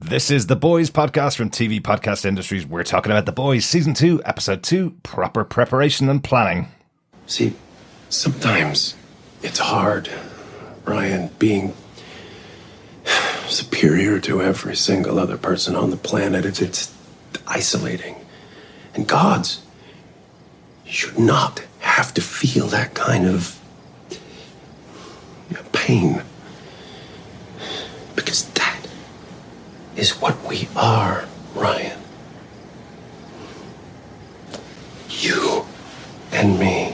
This is The Boys podcast from TV Podcast Industries. We're talking about The Boys, Season 2, Episode 2, Proper Preparation and Planning. See, sometimes it's hard, Ryan, being superior to every single other person on the planet. It's isolating. And gods should not have to feel that kind of pain. Because that is what we are, Ryan. You and me.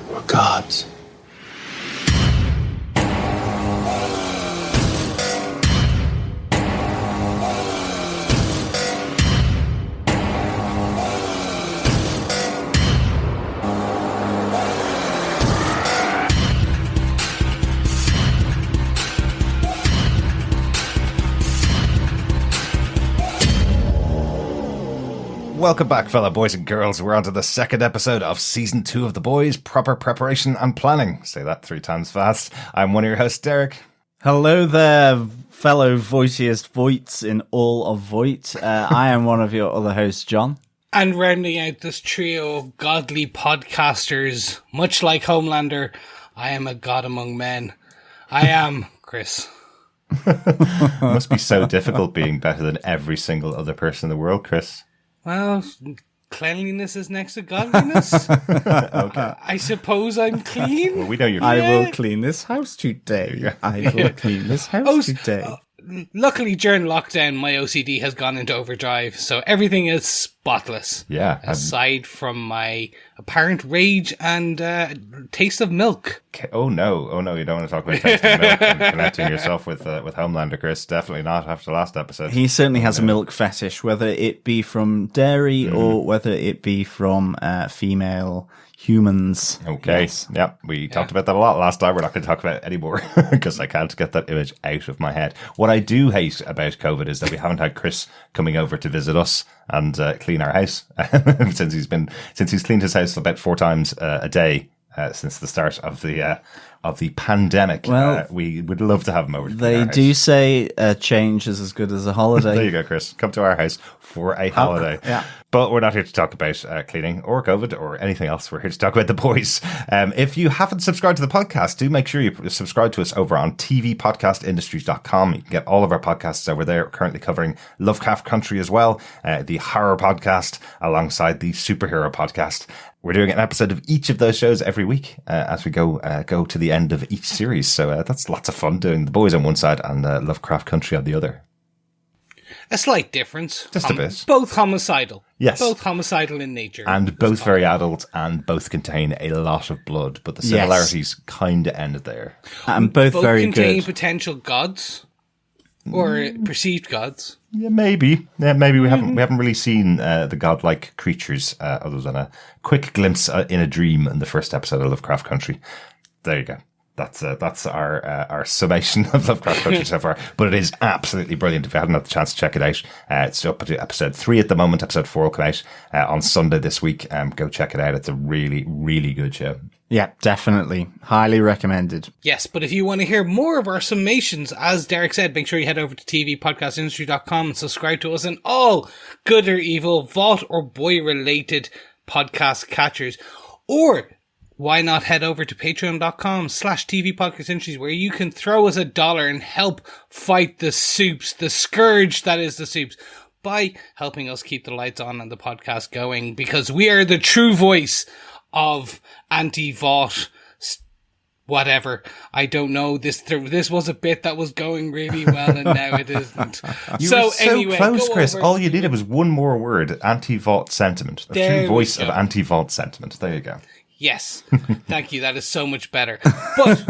We're gods. Welcome back, fellow boys and girls. We're on to the second episode of Season 2 of The Boys, Proper Preparation and Planning. Say that 3 times fast. I'm one of your hosts, Darick. Hello there, fellow voiciest voits in all of Voight. I am one of your other hosts, John. And rounding out this trio of godly podcasters, much like Homelander, I am a god among men. I am Chris. It must be so difficult being better than every single other person in the world, Chris. Well, cleanliness is next to godliness. Okay. I suppose I'm clean. Well, we know you're. I will clean this house today. I will clean this house today. Luckily, during lockdown, my OCD has gone into overdrive, so everything is spotless. Yeah. Aside from my apparent rage and taste of milk. Oh no, you don't want to talk about tasting milk and connecting yourself with Homelander, Chris. Definitely not after the last episode. He certainly has a milk fetish, whether it be from dairy or whether it be from female humans. Okay. Yes. Yep. We talked about that a lot last time. We're not going to talk about it anymore because I can't get that image out of my head. What I do hate about COVID is that we haven't had Chris coming over to visit us and clean our house since he's cleaned his house about 4 times a day since the start of the pandemic. Well, we would love to have him over. They do say a change is as good as a holiday. There you go, Chris. Come to our house for a holiday. Yeah. But we're not here to talk about cleaning or COVID or anything else. We're here to talk about The Boys. If you haven't subscribed to the podcast, do make sure you subscribe to us over on tvpodcastindustries.com. You can get all of our podcasts over there. We're currently covering Lovecraft Country as well, the horror podcast alongside the superhero podcast. We're doing an episode of each of those shows every week as we go to the end of each series. So that's lots of fun doing The Boys on one side and Lovecraft Country on the other. A slight difference. Just a bit. Both homicidal. Yes. Both homicidal in nature. And both very adult and both contain a lot of blood. But the similarities kind of end there. And both very contain good. Potential gods. Or perceived gods. Yeah, maybe. Yeah, maybe we haven't really seen the godlike creatures other than a quick glimpse in a dream in the first episode of Lovecraft Country. There you go. That's our summation of Lovecraft Country so far. But it is absolutely brilliant. If you haven't had the chance to check it out, it's up to episode 3 at the moment. Episode 4 will come out on Sunday this week. Go check it out. It's a really, really good show. Yeah, definitely. Highly recommended. Yes, but if you want to hear more of our summations, as Darick said, make sure you head over to tvpodcastindustry.com and subscribe to us in all good or evil, Vault or boy related podcast catchers. Or why not head over to patreon.com/tvpodcastindustries where you can throw us $1 and help fight the soups, the scourge that is the soups, by helping us keep the lights on and the podcast going, because we are the true voice of anti-Vought, whatever. I don't know. This was a bit that was going really well, and now it isn't. You were so close, Chris. All you needed was one more word: anti-Vought sentiment. The true voice of anti-Vought sentiment. There you go. Yes. Thank you. That is so much better. But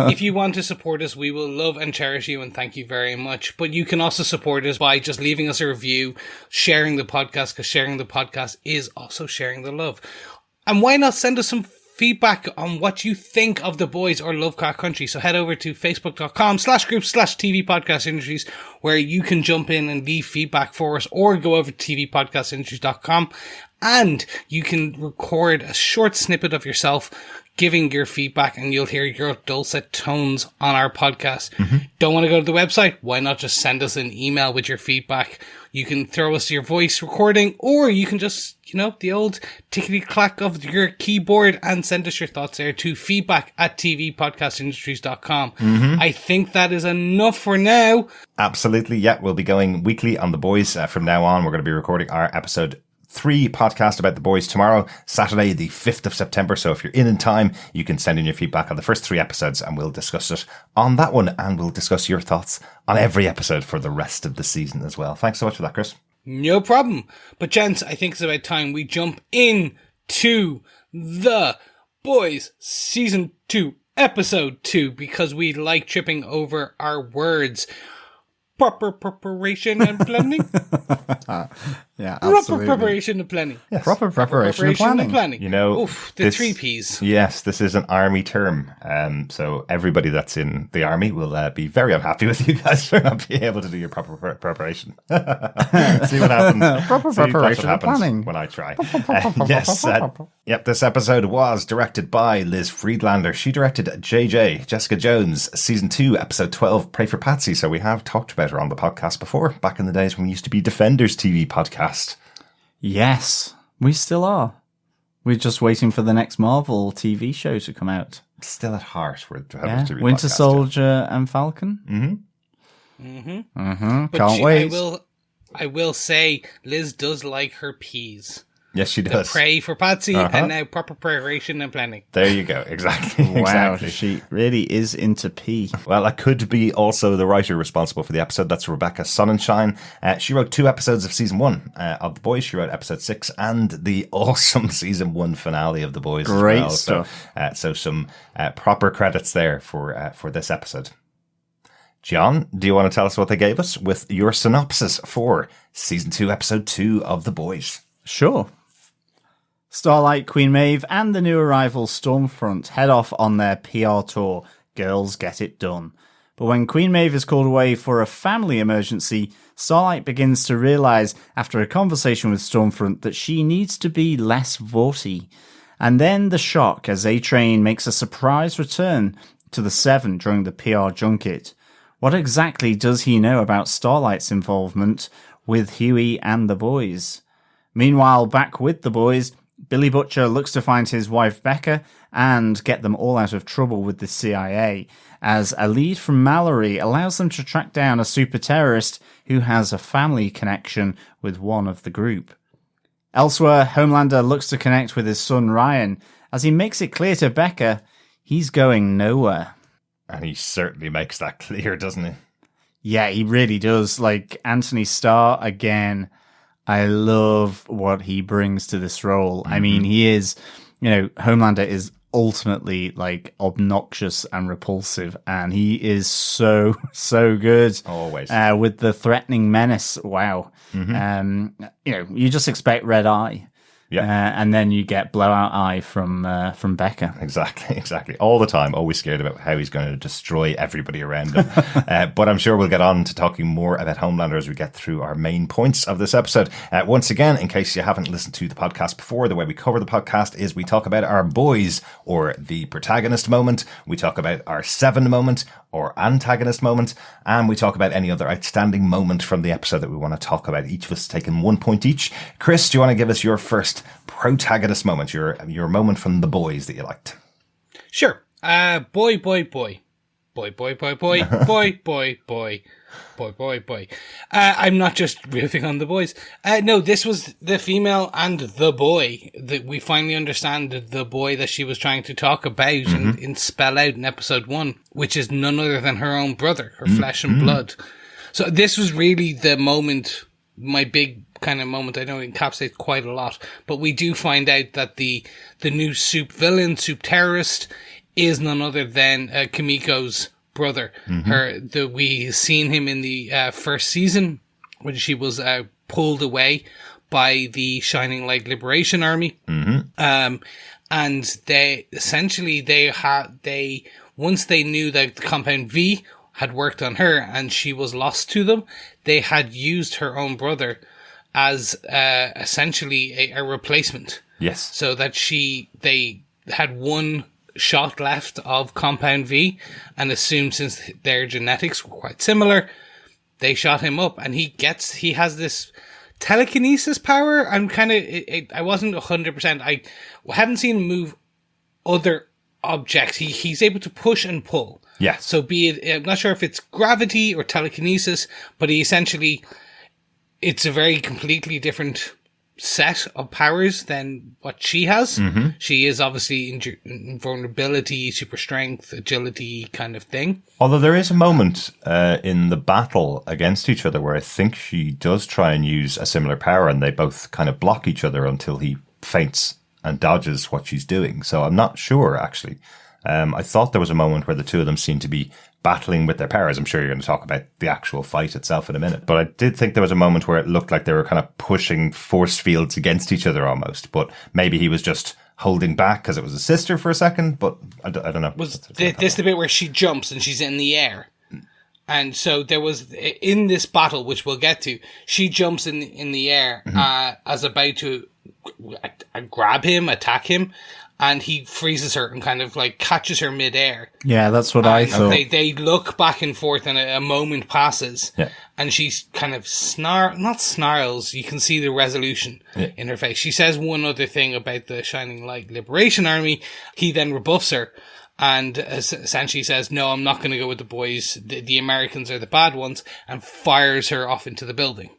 if you want to support us, we will love and cherish you, and thank you very much. But you can also support us by just leaving us a review, sharing the podcast, because sharing the podcast is also sharing the love. And why not send us some feedback on what you think of The Boys or Lovecraft Country? So head over to facebook.com/group/tvpodcastindustries where you can jump in and leave feedback for us, or go over to tvpodcastindustries.com And you can record a short snippet of yourself giving your feedback, and you'll hear your dulcet tones on our podcast. Don't want to go to the website? Why not just send us an email with your feedback? You can throw us your voice recording, or you can just, the old tickety-clack of your keyboard and send us your thoughts there to feedback@tvpodcastindustries.com. I think that is enough for now. Absolutely, yeah. We'll be going weekly on The Boys from now on. We're going to be recording our episode 3 podcast about The Boys tomorrow, Saturday, the 5th of September. So if you're in time, you can send in your feedback on the first 3 episodes and we'll discuss it on that one. And we'll discuss your thoughts on every episode for the rest of the season as well. Thanks so much for that, Chris. No problem. But gents, I think it's about time we jump into The Boys Season 2, Episode 2, because we like tripping over our words. Proper preparation and planning. Yeah, absolutely. Proper preparation and planning. Yes. Proper preparation and planning. Oof, the 3 Ps. Yes, this is an army term. So everybody that's in the army will be very unhappy with you guys for not being able to do your proper preparation. See what happens. Proper preparation and planning. When I try. Yes. Yep, this episode was directed by Liz Friedlander. She directed JJ, Jessica Jones, Season 2, Episode 12, Pray for Patsy. So we have talked about her on the podcast before, back in the days when we used to be Defenders TV podcast. Yes, we still are. We're just waiting for the next Marvel TV show to come out. Still at heart, we're Defenders TV Winter podcast, Soldier and Falcon. Can't wait. I will say, Liz does like her peas. Yes, she does. Pray for Patsy, and now proper preparation and planning. There you go. Exactly. Wow, exactly. she really is into pee. Well, I could be also the writer responsible for the episode. That's Rebecca Sonnenschein. She wrote 2 episodes of Season 1 of The Boys. She wrote Episode 6 and the awesome Season 1 finale of The Boys. Great as well. stuff. So some proper credits there for this episode. John, do you want to tell us what they gave us with your synopsis for Season 2, Episode 2 of The Boys? Sure. Starlight, Queen Maeve, and the new arrival Stormfront head off on their PR tour, Girls Get It Done. But when Queen Maeve is called away for a family emergency, Starlight begins to realise, after a conversation with Stormfront, that she needs to be less Voughty. And then the shock as A-Train makes a surprise return to the Seven during the PR junket. What exactly does he know about Starlight's involvement with Hughie and the boys? Meanwhile, back with the boys, Billy Butcher looks to find his wife Becca and get them all out of trouble with the CIA, as a lead from Mallory allows them to track down a super terrorist who has a family connection with one of the group. Elsewhere, Homelander looks to connect with his son Ryan, as he makes it clear to Becca he's going nowhere. And he certainly makes that clear, doesn't he? Yeah, he really does. Like, Anthony Starr, again, I love what he brings to this role. I mean, he is, Homelander is ultimately like obnoxious and repulsive, and he is so good. Always. With the threatening menace. Wow. You just expect red eye. Yeah. And then you get blowout eye from Becca. Exactly. All the time, always scared about how he's going to destroy everybody around him. But I'm sure we'll get on to talking more about Homelander as we get through our main points of this episode. Once again, in case you haven't listened to the podcast before, the way we cover the podcast is we talk about our boys, or the protagonist moment. We talk about our Seven moment, or antagonist moment, and we talk about any other outstanding moment from the episode that we want to talk about. Each of us taking 1 point each. Chris, do you want to give us your first protagonist moment, your moment from the boys that you liked? Sure. Boy. I'm not just riffing on the boys. No, this was the female and the boy that we finally understand, the boy that she was trying to talk about and spell out in episode 1, which is none other than her own brother, her flesh and blood. So this was really the moment, my big kind of moment. I know it encapsulates quite a lot, but we do find out that the new soup villain, soup terrorist, is none other than Kimiko's brother. We seen him in the first season when she was pulled away by the Shining Light Liberation Army. And they essentially once they knew that the Compound V had worked on her and she was lost to them, they had used her own brother as essentially a replacement. Yes. So that they had one shot left of Compound V and assumed since their genetics were quite similar, they shot him up and he has this telekinesis power. I'm kind of, I wasn't 100%. I haven't seen him move other objects. He's able to push and pull. Yeah. So be it, I'm not sure if it's gravity or telekinesis, but he essentially, it's a very completely different set of powers than what she has. Mm-hmm. She is obviously invulnerability, super strength, agility kind of thing. Although there is a moment in the battle against each other where I think she does try and use a similar power and they both kind of block each other until he feints and dodges what she's doing. So I'm not sure, actually. I thought there was a moment where the two of them seemed to be battling with their powers. I'm sure you're going to talk about the actual fight itself in a minute. But I did think there was a moment where it looked like they were kind of pushing force fields against each other almost. But maybe he was just holding back because it was a sister for a second. But I don't know. Was this the bit where she jumps and she's in the air? And so there was, in this battle, which we'll get to, she jumps in the air as about to grab him, attack him. And he freezes her and kind of like catches her midair. Yeah, that's what I thought. They look back and forth and a moment passes. Yeah. And she's kind of not snarls. You can see the resolution in her face. She says one other thing about the Shining Light Liberation Army. He then rebuffs her and essentially says, no, I'm not going to go with the boys. The Americans are the bad ones, and fires her off into the building.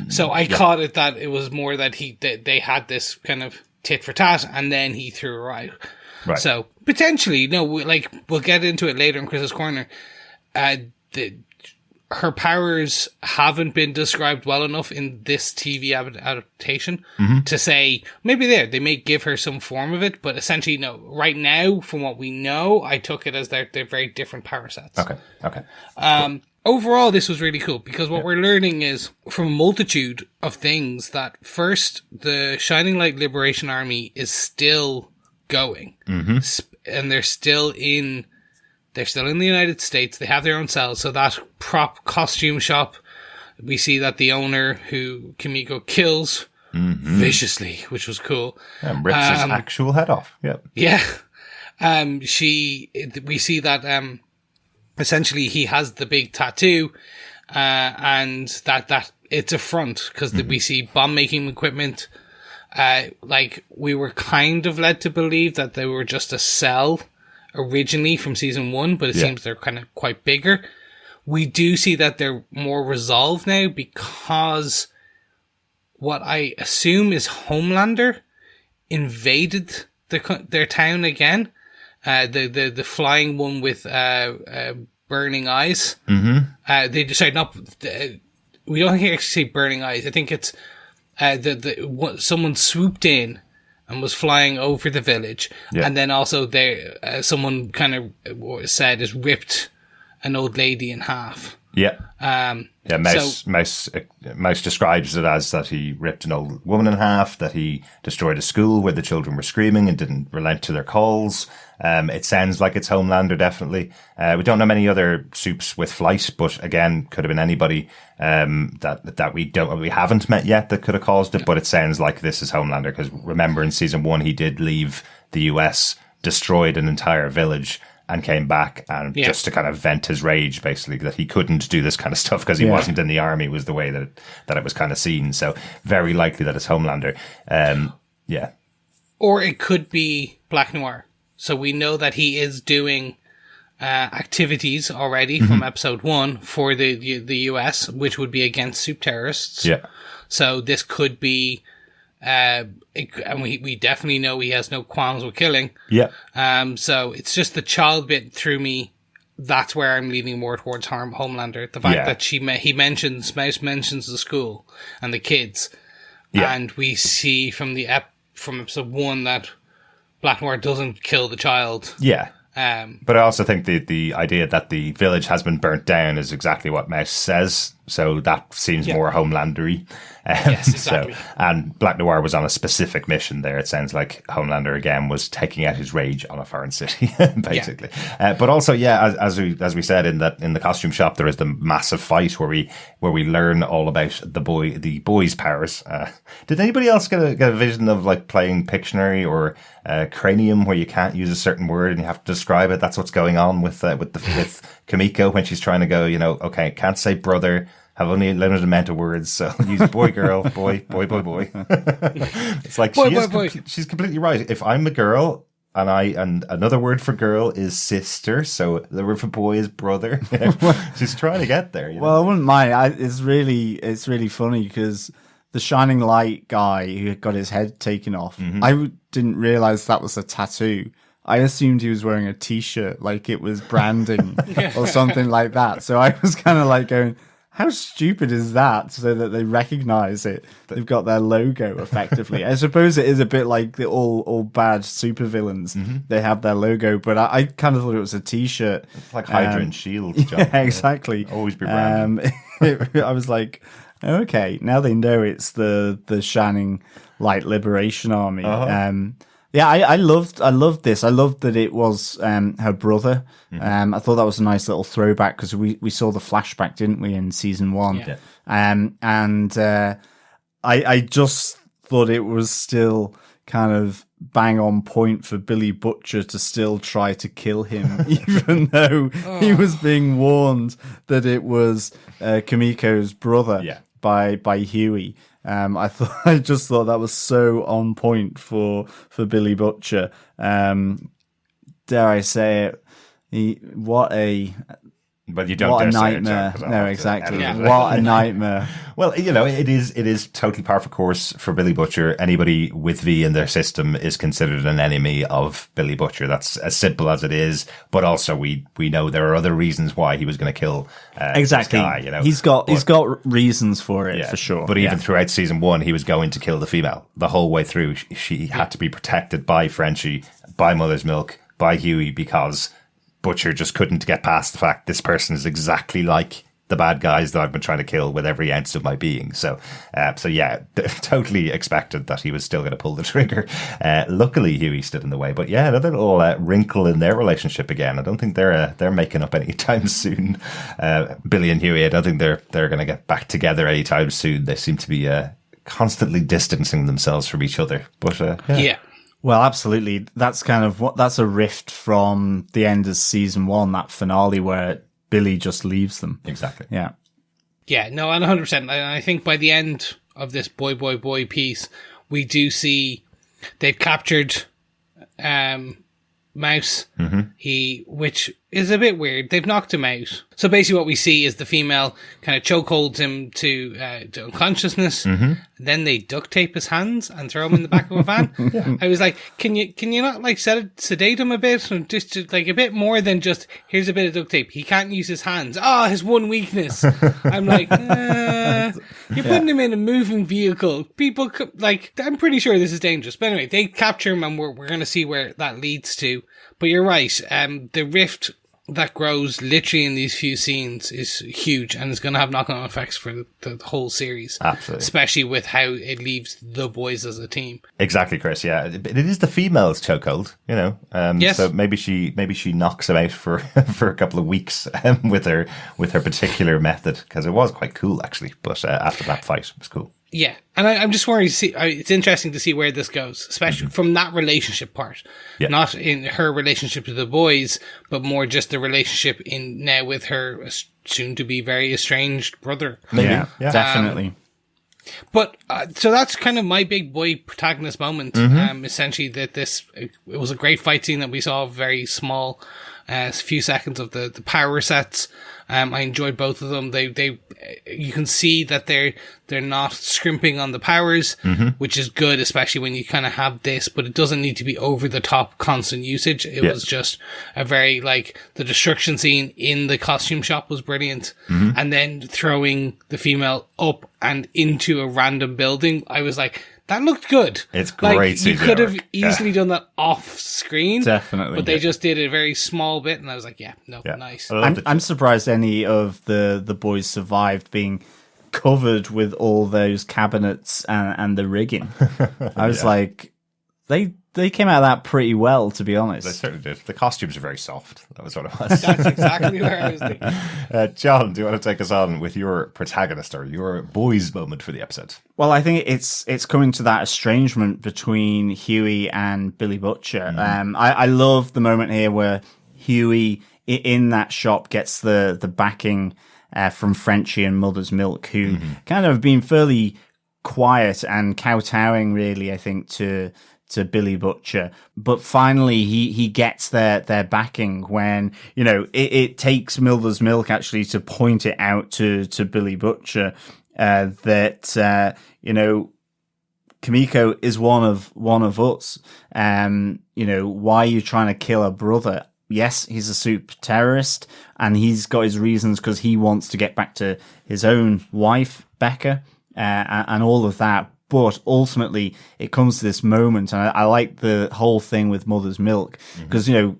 So I caught it that it was more that they had this kind of tit for tat, and then he threw her out. Right. So potentially, we'll get into it later in Chris's Corner. Her powers haven't been described well enough in this TV adaptation to say maybe they may give her some form of it, but essentially no. Right now, from what we know, I took it as they're very different power sets. Okay. Cool. Overall, this was really cool because what we're learning is from a multitude of things that first, the Shining Light Liberation Army is still going, and they're still in the United States. They have their own cells. So that prop costume shop, we see that the owner, who Kimiko kills viciously, which was cool, and rips his actual head off. Yep. Yeah. We see that. Essentially, he has the big tattoo, and that it's a front because we see bomb making equipment. We were kind of led to believe that they were just a cell originally from season 1, but it seems they're kind of quite bigger. We do see that they're more resolved now because what I assume is Homelander invaded their town again. The flying one with burning eyes. They decide not. We don't actually say burning eyes. I think it's someone swooped in and was flying over the village, and then also someone kind of said has ripped an old lady in half. Yeah. Mouse describes it as that he ripped an old woman in half, that he destroyed a school where the children were screaming and didn't relent to their calls. It sounds like it's Homelander, definitely. We don't know many other soups with flight, but again, could have been anybody that we haven't met yet that could have caused it. But it sounds like this is Homelander because remember in season 1 he did leave the US, destroyed an entire village, and came back and just to kind of vent his rage, basically, that he couldn't do this kind of stuff because he wasn't in the army, was the way that it was kind of seen. So very likely that it's Homelander. Or it could be Black Noir. So we know that he is doing activities already from episode 1 for the US, which would be against soup terrorists. Yeah. So this could be... and we definitely know he has no qualms with killing. Yeah. So it's just the child bit threw me. That's where I'm leaning more towards Homelander. The fact that Mouse mentions the school and the kids, and we see from episode 1 that Black Noir doesn't kill the child. Yeah. But I also think the idea that the village has been burnt down is exactly what Mouse says So that seems more Homelander-y. Yes, exactly. And Black Noir was on a specific mission there. It sounds like Homelander again was taking out his rage on a foreign city, basically. But also, as we said in the costume shop, there is the massive fight where we learn all about the boy's powers. Did anybody else get a vision of like playing Pictionary or Cranium, where you can't use a certain word and you have to describe it? That's what's going on with Kimiko when she's trying to go. Okay, can't say brother. Have only a limited amount of words, so use boy, girl, boy. It's like she's completely right. If I'm a girl and another word for girl is sister, so the word for boy is brother. She's trying to get there. Well, I wouldn't mind. It's really funny because the Shining Light guy who got his head taken off, I didn't realize that was a tattoo. I assumed he was wearing a T-shirt, like it was branding or something like that. So I was kind of like going, how stupid is that? So that they recognize it. They've got their logo effectively. I suppose it is a bit like the all bad supervillains. They have their logo, but I kind of thought it was a T-shirt. It's like Hydra and Shield. Yeah, exactly. Always be branded. I was like, okay, now they know it's the Shining Light Liberation Army. Yeah, I loved this. I loved that it was her brother. I thought that was a nice little throwback because we saw the flashback, didn't we, in season 1? Yeah. And I just thought it was still kind of bang on point for Billy Butcher to still try to kill him, even though he was being warned that it was Kimiko's brother by Hughie. I just thought that was so on point for Billy Butcher. Dare I say it? But you don't what a dare say it, nightmare. John, No, exactly. What a nightmare. Well, it is totally par for course for Billy Butcher. Anybody with V in their system is considered an enemy of Billy Butcher. That's as simple as it is. But also we know there are other reasons why he was going to kill exactly. this guy, He's got reasons for it, for sure. But even throughout season 1, he was going to kill the female. The whole way through, she had to be protected by Frenchie, by Mother's Milk, by Hughie, because Butcher just couldn't get past the fact this person is exactly like the bad guys that I've been trying to kill with every ounce of my being. So totally expected that he was still going to pull the trigger. Luckily, Hughie stood in the way. But yeah, another little wrinkle in their relationship again. I don't think they're making up anytime soon. Billy and Hughie, I don't think they're going to get back together anytime soon. They seem to be constantly distancing themselves from each other. But yeah. Well, absolutely. That's kind of that's a rift from the end of season 1, that finale where Billy just leaves them. Exactly. Yeah. Yeah, no, 100%. I think by the end of this boy piece, we do see they've captured Mouse. Which is a bit weird. They've knocked him out. So basically what we see is the female kind of chokeholds him to unconsciousness. Then they duct tape his hands and throw him in the back of a van. I was like, can you not like sedate him a bit? And just like a bit more than just, here's a bit of duct tape. He can't use his hands. His one weakness. I'm like, you're putting him in a moving vehicle. People I'm pretty sure this is dangerous. But anyway, they capture him and we're going to see where that leads to. But you're right. The rift that grows literally in these few scenes is huge and is going to have knock-on effects for the whole series. Absolutely. Especially with how it leaves the boys as a team. Exactly, Chris. Yeah, it is the female's chokehold, Yes. So maybe she knocks him out for a couple of weeks with her particular method, because it was quite cool actually. But after that fight, it was cool. Yeah, and I'm just worried to see. It's interesting to see where this goes, especially from that relationship part, not in her relationship to the boys, but more just the relationship in now with her soon to be very estranged brother. Maybe. Yeah, definitely. But so that's kind of my big boy protagonist moment. Essentially, that it was a great fight scene that we saw. Very small, few seconds of the power sets. I enjoyed both of them. You can see that they're not scrimping on the powers, which is good, especially when you kind of have this, but it doesn't need to be over the top constant usage. It was just a very, the destruction scene in the costume shop was brilliant. And then throwing the female up and into a random building, I was like, that looked good. It's great. Like, you CGI could have work. easily done that off screen. Definitely. But they just did a very small bit, and I was like, nice. I'm surprised any of the boys survived being covered with all those cabinets and the rigging. I was like, they came out of that pretty well, to be honest. They certainly did. The costumes are very soft. That was what it was. That's exactly where I was thinking. John, do you want to take us on with your protagonist or your boys moment for the episode? Well, I think it's coming to that estrangement between Hughie and Billy Butcher. I love the moment here where Hughie in that shop gets the backing from Frenchie and Mother's Milk, who kind of been fairly quiet and kowtowing, really, I think, to Billy Butcher. But finally he gets their backing when, you know, it takes Mother's Milk actually to point it out to Billy Butcher that you know, Kimiko is one of us. You know, why are you trying to kill a brother? Yes, he's a super terrorist and he's got his reasons because he wants to get back to his own wife, Becca, and all of that. But ultimately, it comes to this moment, and I like the whole thing with Mother's Milk, because, you know,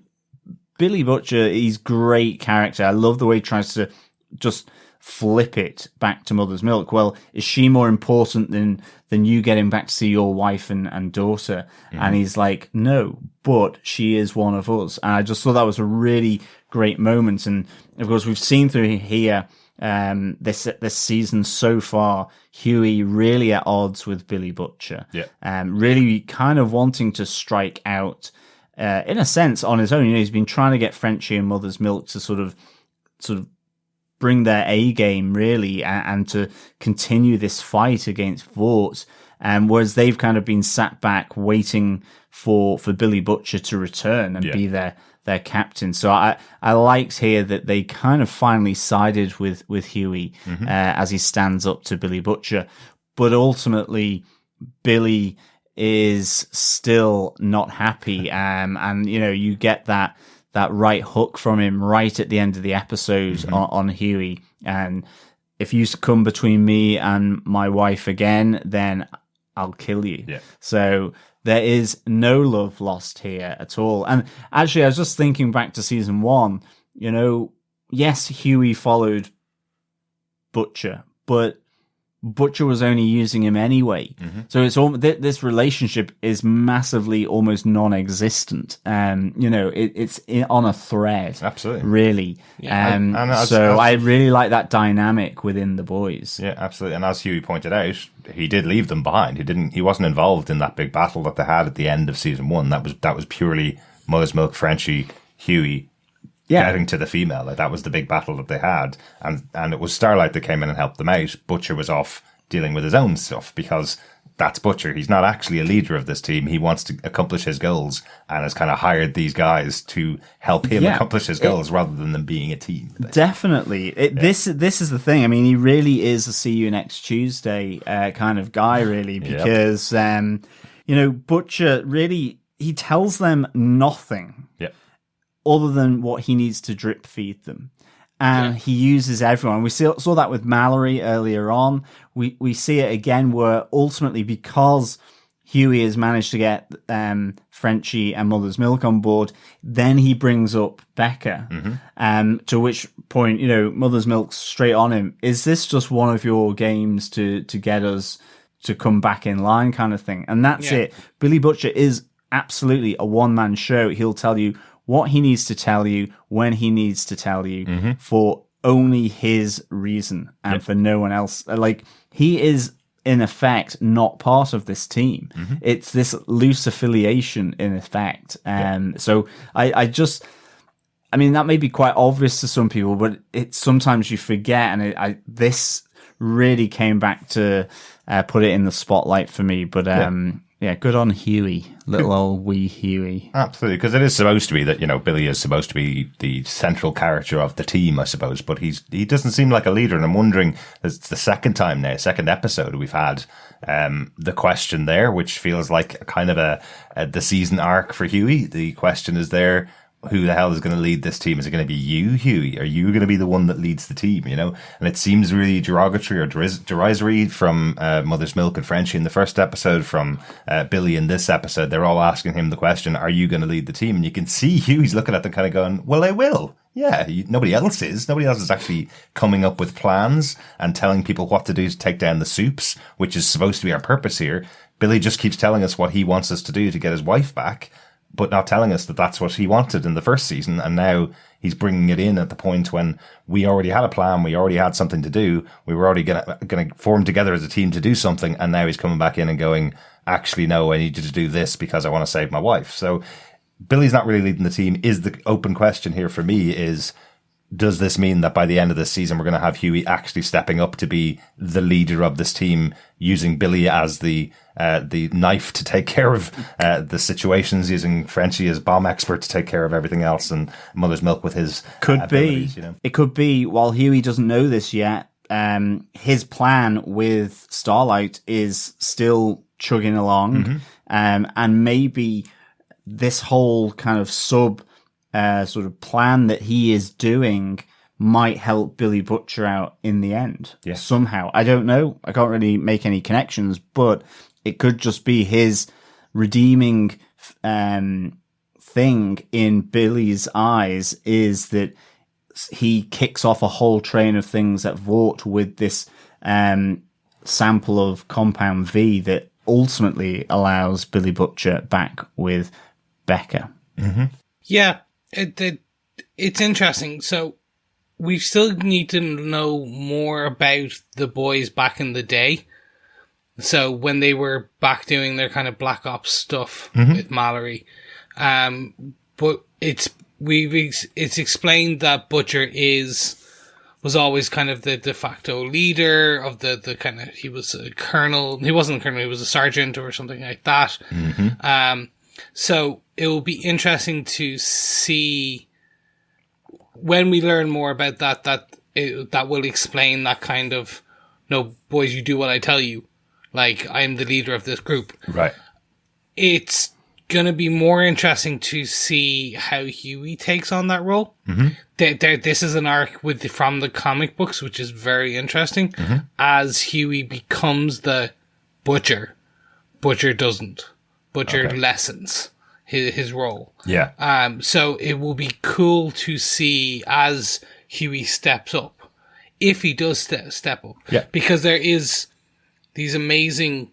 Billy Butcher, he's great character. I love the way he tries to just flip it back to Mother's Milk. Well, is she more important than you getting back to see your wife and daughter? And he's like, no, but she is one of us. And I just thought that was a really great moment. And of course, we've seen through here, this season so far, Hughie really at odds with Billy Butcher. Really kind of wanting to strike out, in a sense, on his own. You know, he's been trying to get Frenchie and Mother's Milk to sort of bring their A game, really, and to continue this fight against Vought. Whereas they've kind of been sat back waiting for Billy Butcher to return and be their captain. So I liked here that they kind of finally sided with Hughie as he stands up to Billy Butcher. But ultimately, Billy is still not happy. And, you know, you get that right hook from him right at the end of the episode on Hughie. And if you come between me and my wife again, then I'll kill you. So there is no love lost here at all. And actually, I was just thinking back to season 1, you know, yes, Hughie followed Butcher, but Butcher was only using him anyway. So it's this relationship is massively almost non-existent. You know, it's on a thread. Absolutely. Really. I really like that dynamic within the boys. Yeah, absolutely. And as Hughie pointed out, he did leave them behind. He wasn't involved in that big battle that they had at the end of season 1. That was purely Mother's Milk, Frenchie, Hughie getting to the female. Like, that was the big battle that they had. And it was Starlight that came in and helped them out. Butcher was off dealing with his own stuff because that's Butcher. He's not actually a leader of this team. He wants to accomplish his goals and has kind of hired these guys to help him accomplish his goals rather than them being a team. Definitely. This is the thing. I mean, he really is a see you next Tuesday kind of guy, really, because, you know, Butcher really, he tells them nothing other than what he needs to drip feed them. And he uses everyone. We saw that with Mallory earlier on. We see it again where ultimately, because Hughie has managed to get Frenchie and Mother's Milk on board, then he brings up Becca. To which point, you know, Mother's Milk's straight on him. Is this just one of your games to get us to come back in line kind of thing? And that's it. Billy Butcher is absolutely a one-man show. He'll tell you what he needs to tell you, when he needs to tell you, for only his reason and for no one else. Like, he is, in effect, not part of this team. It's this loose affiliation, in effect. So I mean, that may be quite obvious to some people, but it's sometimes you forget, and this really came back to put it in the spotlight for me. But yeah, good on Hughie, little old wee Hughie. Absolutely, because it is supposed to be that, you know, Billy is supposed to be the central character of the team, I suppose, but he doesn't seem like a leader, and I'm wondering, it's the second episode we've had the question there, which feels like a kind of the season arc for Hughie. The question is there, who the hell is going to lead this team? Is it going to be you, Hughie? Are you going to be the one that leads the team? You know, and it seems really derogatory or derisory from Mother's Milk and Frenchie in the first episode, from Billy in this episode. They're all asking him the question, "Are you going to lead the team?" And you can see Hughie's looking at them, kind of going, "Well, I will." Yeah, nobody else is. Nobody else is actually coming up with plans and telling people what to do to take down the soups, which is supposed to be our purpose here. Billy just keeps telling us what he wants us to do to get his wife back, but not telling us that that's what he wanted in the first season. And now he's bringing it in at the point when we already had a plan. We already had something to do. We were already going to form together as a team to do something. And now he's coming back in and going, actually, no, I need you to do this because I want to save my wife. So Billy's not really leading the team. Is the open question here for me is, does this mean that by the end of this season, we're going to have Hughie actually stepping up to be the leader of this team, using Billy as the knife to take care of the situations, using Frenchie as bomb expert to take care of everything else, and Mother's Milk with his abilities, you know? It could be, while Hughie doesn't know this yet, his plan with Starlight is still chugging along, and maybe this whole kind of sort of plan that he is doing might help Billy Butcher out in the end. Yeah. Somehow. I don't know. I can't really make any connections, but it could just be his redeeming thing in Billy's eyes is that he kicks off a whole train of things at Vought with this sample of Compound V that ultimately allows Billy Butcher back with Becca. Yeah. It's interesting. So we still need to know more about the boys back in the day. So when they were back doing their kind of Black Ops stuff with Mallory, but it's explained that Butcher was always kind of the de facto leader of the kind of, he was a colonel. He wasn't a colonel, he was a sergeant or something like that. So it will be interesting to see when we learn more about that will explain that kind of, no, boys, you do what I tell you. Like, I'm the leader of this group. Right. It's going to be more interesting to see how Hughie takes on that role. This is an arc from the comic books, which is very interesting. As Hughie becomes the Butcher, Butcher doesn't. Butcher lessens his role. Yeah. So it will be cool to see as Hughie steps up, if he does step up. Yeah. Because there is these amazing,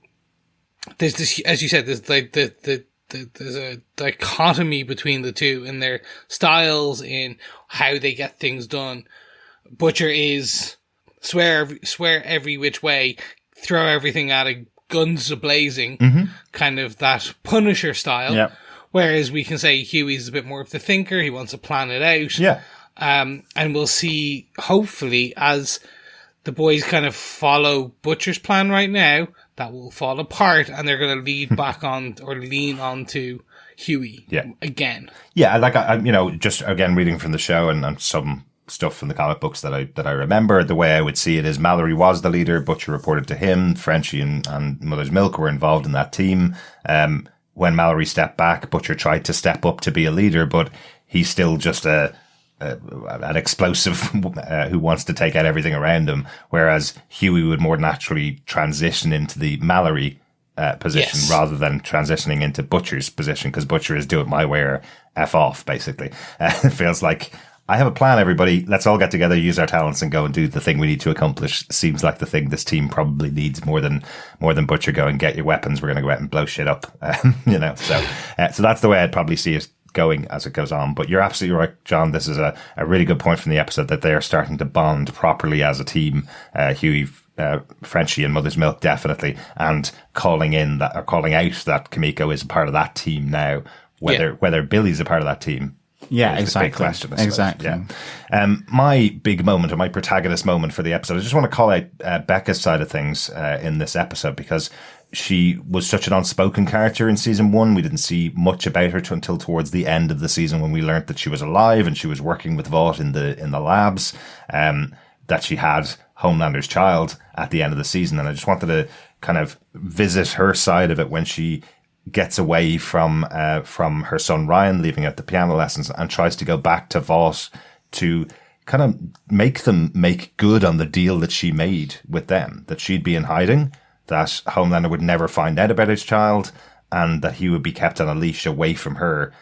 there's this, as you said, there's like there's a dichotomy between the two in their styles, in how they get things done. Butcher is swear every which way, throw everything at it, guns a-blazing, kind of that Punisher style. Yep. Whereas we can say Hughie's a bit more of the thinker. He wants to plan it out. Yeah. And we'll see, hopefully, as the boys kind of follow Butcher's plan right now, that will fall apart and they're going to lead back on or lean on to Hughie again. Yeah, like I just again reading from the show and some stuff from the comic books that I remember, the way I would see it is Mallory was the leader, Butcher reported to him, Frenchie and Mother's Milk were involved in that team. When Mallory stepped back, Butcher tried to step up to be a leader, but he's still just an explosive who wants to take out everything around him, whereas Hughie would more naturally transition into the Mallory position rather than transitioning into Butcher's position, because Butcher is do it my way or F off, basically. It feels like, I have a plan, everybody. Let's all get together, use our talents, and go and do the thing we need to accomplish. Seems like the thing this team probably needs more than Butcher going, get your weapons, we're going to go out and blow shit up. So that's the way I'd probably see it going as it goes on. But you're absolutely right, John. This is a really good point from the episode, that they are starting to bond properly as a team. Hughie, Frenchie and Mother's Milk definitely, and calling out that Kimiko is a part of that team now. Whether Billy's a part of that team. Yeah, exactly. Big question, exactly. Yeah. My big moment, or my protagonist moment for the episode, I just want to call out Becca's side of things in this episode, because she was such an unspoken character in season 1. We didn't see much about her until towards the end of the season, when we learned that she was alive and she was working with Vought in the labs, that she had Homelander's child at the end of the season. And I just wanted to kind of visit her side of it when she gets away from her son Ryan, leaving out the piano lessons, and tries to go back to Vought to kind of make them make good on the deal that she made with them, that she'd be in hiding, that Homelander would never find out about his child, and that he would be kept on a leash away from her.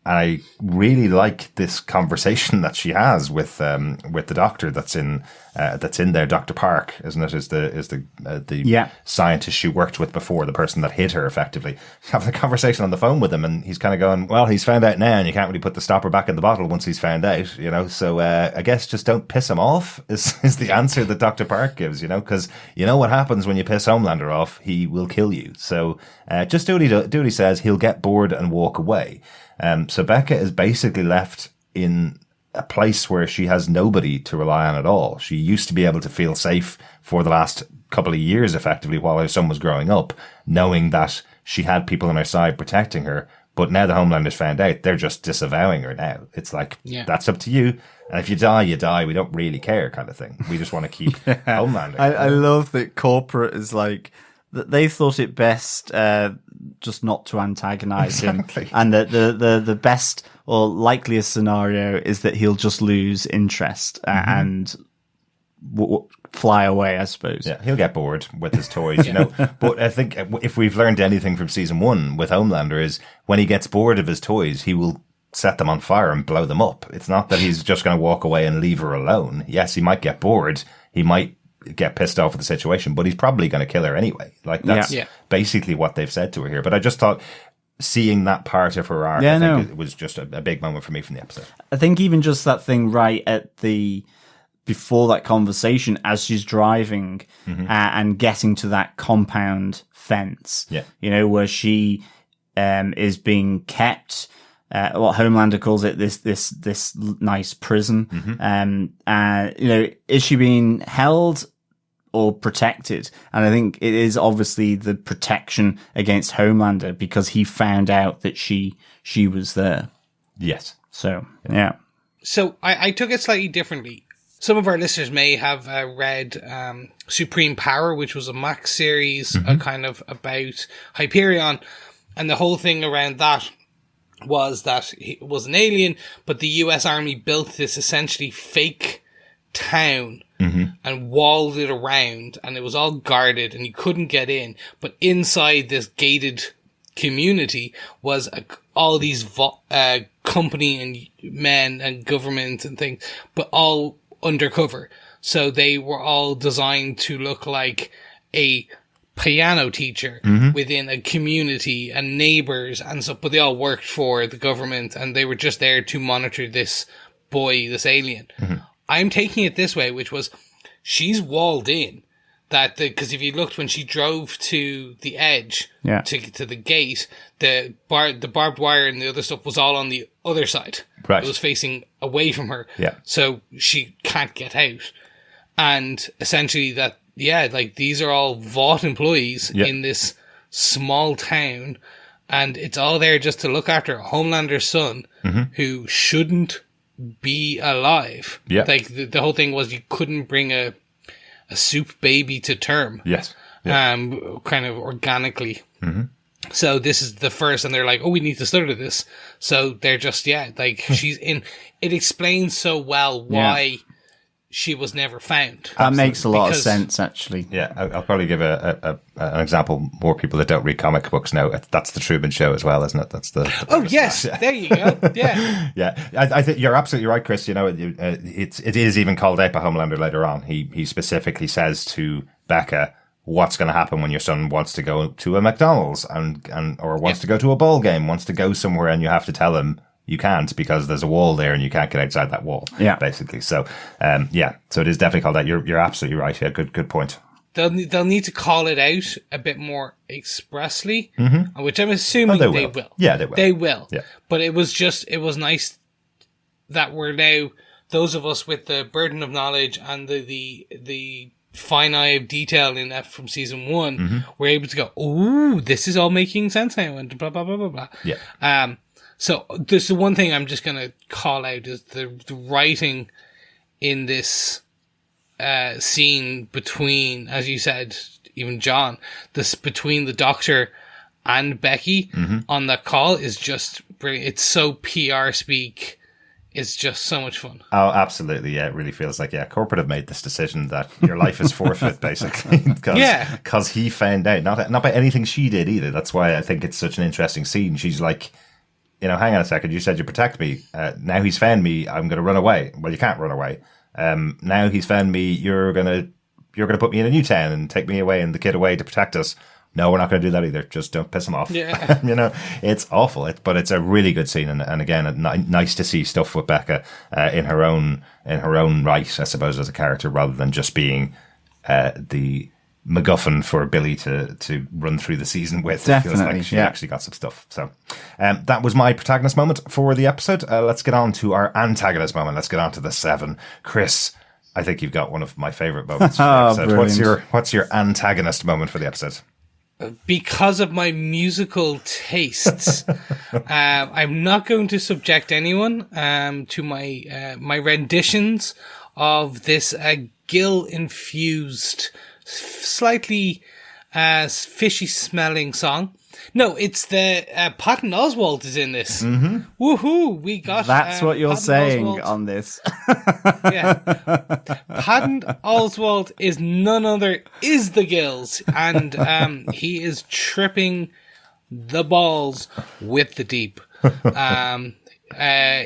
I really like this conversation that she has with the doctor that's in there, Dr. Park, isn't it? Is the scientist she worked with before, the person that hit her effectively, having a conversation on the phone with him, and he's kind of going, well, he's found out now, and you can't really put the stopper back in the bottle once he's found out, you know. So I guess just don't piss him off is the answer that Dr. Park gives, you know, because you know what happens when you piss Homelander off, he will kill you. So just do what he says. He'll get bored and walk away. So Becca is basically left in a place where she has nobody to rely on at all. She used to be able to feel safe for the last couple of years, effectively, while her son was growing up, knowing that she had people on her side protecting her. But now the Homelander's found out, they're just disavowing her now. It's like, that's up to you. And if you die, you die. We don't really care, kind of thing. We just want to keep Homelander. I love that corporate is like, that they thought it best just not to antagonize him, and that the best or likeliest scenario is that he'll just lose interest and fly away, I suppose. Yeah, he'll get bored with his toys, you know. But I think if we've learned anything from season 1 with Homelander is when he gets bored of his toys, he will set them on fire and blow them up. It's not that he's just going to walk away and leave her alone. Yes, he might get bored. He might get pissed off with the situation, but he's probably going to kill her anyway. Like, that's basically what they've said to her here. But I just thought seeing that part of her arc, it was just a big moment for me from the episode. I think even just that thing right at before that conversation, as she's driving and getting to that compound fence, you know, where she is being kept, what Homelander calls it, this nice prison. You know, is she being held or protected? And I think it is obviously the protection against Homelander, because he found out that she was there. Yes. So, yeah. So I took it slightly differently. Some of our listeners may have read Supreme Power, which was a Max series, kind of about Hyperion, and the whole thing around that was that he was an alien, but the US Army built this essentially fake town and walled it around, and it was all guarded and you couldn't get in. But inside this gated community was all these company and men and government and things, but all undercover. So they were all designed to look like a piano teacher within a community and neighbors and stuff, but they all worked for the government and they were just there to monitor this boy, this alien. I'm taking it this way, which was she's walled in. Because if you looked when she drove to the edge to the gate, the barbed wire and the other stuff was all on the other side. Right. It was facing away from her. Yeah. So she can't get out. And essentially these are all Vought employees in this small town, and it's all there just to look after Homelander's son, who shouldn't be alive. Yeah. Like the whole thing was you couldn't bring a soup baby to term. Yes. Yeah. Kind of organically. So this is the first, and they're like, oh, we need to study this. So they're just, she's in, it explains so well why she was never found. That makes a lot of sense, actually. Yeah, I'll probably give an example. More people that don't read comic books know that's the Truman Show as well, isn't it? That's the oh yes, there you go. Yeah, yeah. I think you're absolutely right, Chris. You know, it is even called out by Homelander later on. He specifically says to Becca, "What's going to happen when your son wants to go to a McDonald's or wants to go to a ball game, wants to go somewhere, and you have to tell him." You can't, because there's a wall there and you can't get outside that wall. Yeah, basically. So, so it is definitely called that. You're absolutely right. Yeah, good point. They'll need to call it out a bit more expressly, which I'm assuming they will. Yeah, they will. They will. Yeah. But it was nice that we're now, those of us with the burden of knowledge and the fine eye of detail in that from season 1, we're able to go, ooh, this is all making sense now, and blah blah blah blah blah. Yeah. So there's the one thing I'm just going to call out is the writing in this scene between, as you said, even John, between the Doctor and Becky on the call is just brilliant. It's so PR speak. It's just so much fun. Oh, absolutely. Yeah, it really feels like, corporate have made this decision that your life is forfeit, basically. Because he found out, not by anything she did either. That's why I think it's such an interesting scene. She's like, hang on a second, you said you protect me. Now he's found me, I'm going to run away. Well, you can't run away. Now he's found me, you're going to put me in a new town and take me away and the kid away to protect us. No, we're not going to do that either. Just don't piss him off. Yeah. It's awful, but it's a really good scene. And again, nice to see stuff with Becca in her own right, I suppose, as a character, rather than just being the MacGuffin for Billy to run through the season with. Definitely, it feels like she actually got some stuff. So that was my protagonist moment for the episode. Let's get on to our antagonist moment. Let's get on to the 7. Chris, I think you've got one of my favourite moments for the episode. What's your antagonist moment for the episode? Because of my musical tastes, I'm not going to subject anyone to my renditions of this gill-infused, slightly fishy-smelling song. No, it's the Patton Oswalt is in this. Mm-hmm. Woohoo! We got that's what you're Patton saying Oswalt on this. Yeah, Patton Oswalt is none other is the Gills, and he is tripping the balls with the Deep.